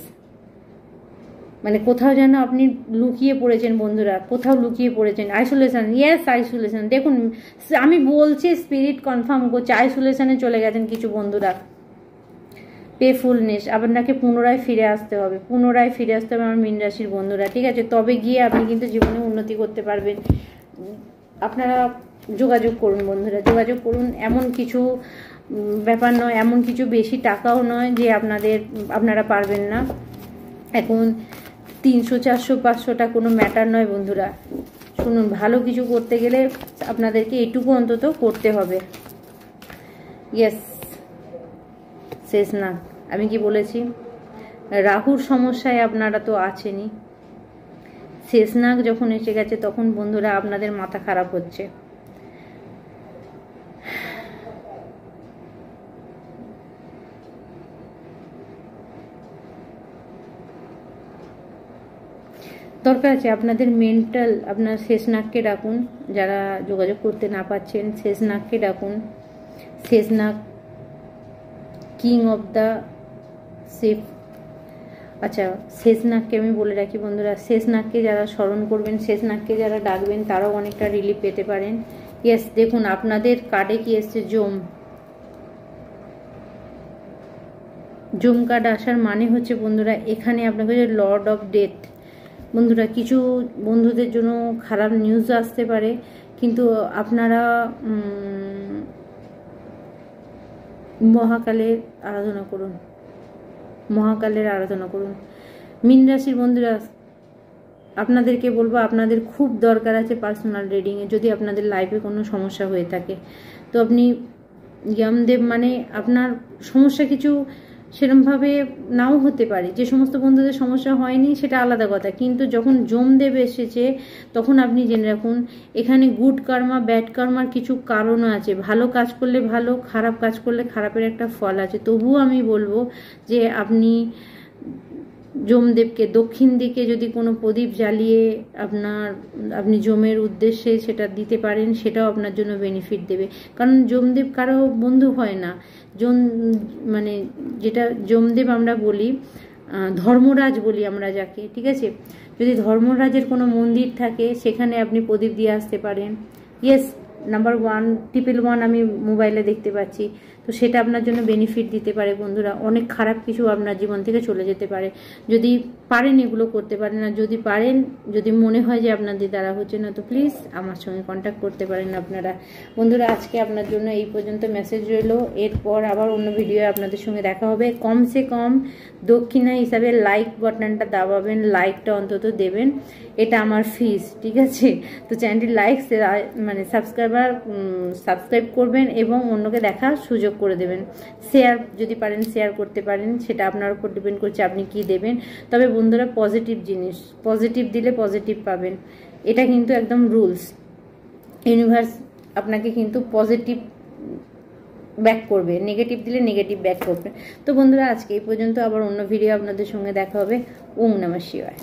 কোথাও যেন আপনি লুকিয়ে পড়েছেন বন্ধুরা, কোথাও লুকিয়ে পড়েছেন। আইসোলেশন, ইয়েস আইসোলেশন, দেখুন আমি বলছি স্পিরিট কনফার্ম করছে, আইসোলেশনে চলে গেছেন কিছু বন্ধুরা। পেফুলনেস, আপনাকে পুনরায় ফিরে আসতে হবে, পুনরায় ফিরে আসতে হবে আমার মীন রাশির বন্ধুরা, ঠিক আছে। তবে গিয়ে আপনি কিন্তু জীবনে উন্নতি করতে পারবেন। আপনারা যোগাযোগ করুন বন্ধুরা, যোগাযোগ করুন। এমন কিছু ব্যাপার নয়, এমন কিছু বেশি টাকাও নয় যে আপনারা পারবেন না। এখন 300 400 500টা কোনো ম্যাটার নয় বন্ধুরা। শুনুন, ভালো কিছু করতে গেলে আপনাদেরকে এটুকু অন্তত করতে হবে। ইয়েস, শেষ না, আমি কি বলেছি, রাহুর সমস্যায় আপনারা তো আছেনই, শেষনাগ যখন এসে গেছে তখন বন্ধুরা আপনাদের মাথা খারাপ হচ্ছে। দরকার আছে আপনাদের মেন্টাল, আপনার শেষনাগকে ডাকুন। যারা যোগাযোগ করতে না পারছেন শেষনাগকে ডাকুন। Sheshnag king of the ship. আচ্ছা, শেষনাগকে আমি বলে রাখি বন্ধুরা, শেষনাগকে যারা স্মরণ করবেন, শেষনাগকে যারা ডাকবেন তারাও অনেকটা রিলিফ পেতে পারেন। ইয়েস, দেখুন আপনাদের কার্ডে কি এসছে, জম কার্ড আসার মানে হচ্ছে বন্ধুরা এখানে আপনাকে লর্ড অফ ডেথ। বন্ধুরা কিছু বন্ধুদের জন্য খারাপ নিউজ আসতে পারে, কিন্তু আপনারা মহাকালের আরাধনা করুন, মহাকালের আরাধনা করুন। মীন রাশির বন্ধুরা আপনাদেরকে বলবো, আপনাদের খুব দরকার আছে পার্সোনাল রিডিংয়ে। যদি আপনাদের লাইফে কোনো সমস্যা হয়ে থাকে তো আপনি যমদেব, আপনার সমস্যা কিছু সেরকমভাবে নাও হতে পারে, যে সমস্ত বন্ধুদের সমস্যা হয়নি সেটা আলাদা কথা, কিন্তু যখন যমদেব এসেছে তখন আপনি জেনে রাখুন এখানে গুড কর্মা ব্যাড কর্মার কিছু কারণও আছে। ভালো কাজ করলে ভালো, খারাপ কাজ করলে খারাপের একটা ফল আছে। তবুও আমি বলবো যে আপনি যমদেবকে দক্ষিণ দিকে যদি কোনো প্রদীপ জ্বালিয়ে আপনি যমের উদ্দেশ্যে সেটা দিতে পারেন, সেটাও আপনার জন্য বেনিফিট দেবে। কারণ যমদেব কারো বন্ধু হয় না, মানে যেটা যমদেব আমরা বলি, ধর্মরাজ বলি আমরা যাকে, ঠিক আছে। যদি ধর্মরাজের কোনো মন্দির থাকে সেখানে আপনি প্রদীপ দিয়ে আসতে পারেন। ইয়েস, নাম্বার 111 আমি মোবাইলে দেখতে পাচ্ছি, তো সেটা আপনার জন্য বেনিফিট দিতে পারে বন্ধুরা। অনেক খারাপ কিছু আপনার জীবন থেকে চলে যেতে পারে যদি পারেন, এগুলো করতে পারেন। আর যদি পারেন, যদি মনে হয় যে আপনাদের দ্বারা হচ্ছে না, তো প্লিজ আমার সঙ্গে কন্ট্যাক্ট করতে পারেন আপনারা। বন্ধুরা আজকে আপনার জন্য এই পর্যন্ত মেসেজ রইলো। এরপর আবার অন্য ভিডিও আপনাদের সঙ্গে দেখা হবে। কমসে কম দক্ষিণা হিসাবে লাইক বাটনটা দাবাবেন, লাইকটা অন্তত দেবেন, এটা আমার ফিস, ঠিক আছে। তো চ্যানেলটি লাইক মানে সাবস্ক্রাইব করবেন এবং অন্যকে দেখার সুযোগ করে দেবেন। শেয়ার যদি পারেন শেয়ার করতে পারেন, সেটা আপনার উপর ডিপেন্ড করছে আপনি কি দেবেন। তবে বন্ধুরা পজিটিভ জিনিস, পজিটিভ দিলে পজিটিভ পাবেন, এটা কিন্তু একদম রুলস। ইউনিভার্স আপনাকে কিন্তু পজিটিভ ব্যাক করবে, নেগেটিভ দিলে নেগেটিভ ব্যাক করবে। তো বন্ধুরা আজকে এই পর্যন্ত, আবার অন্য ভিডিও আপনাদের সঙ্গে দেখা হবে। ওম নমঃ শিবায়।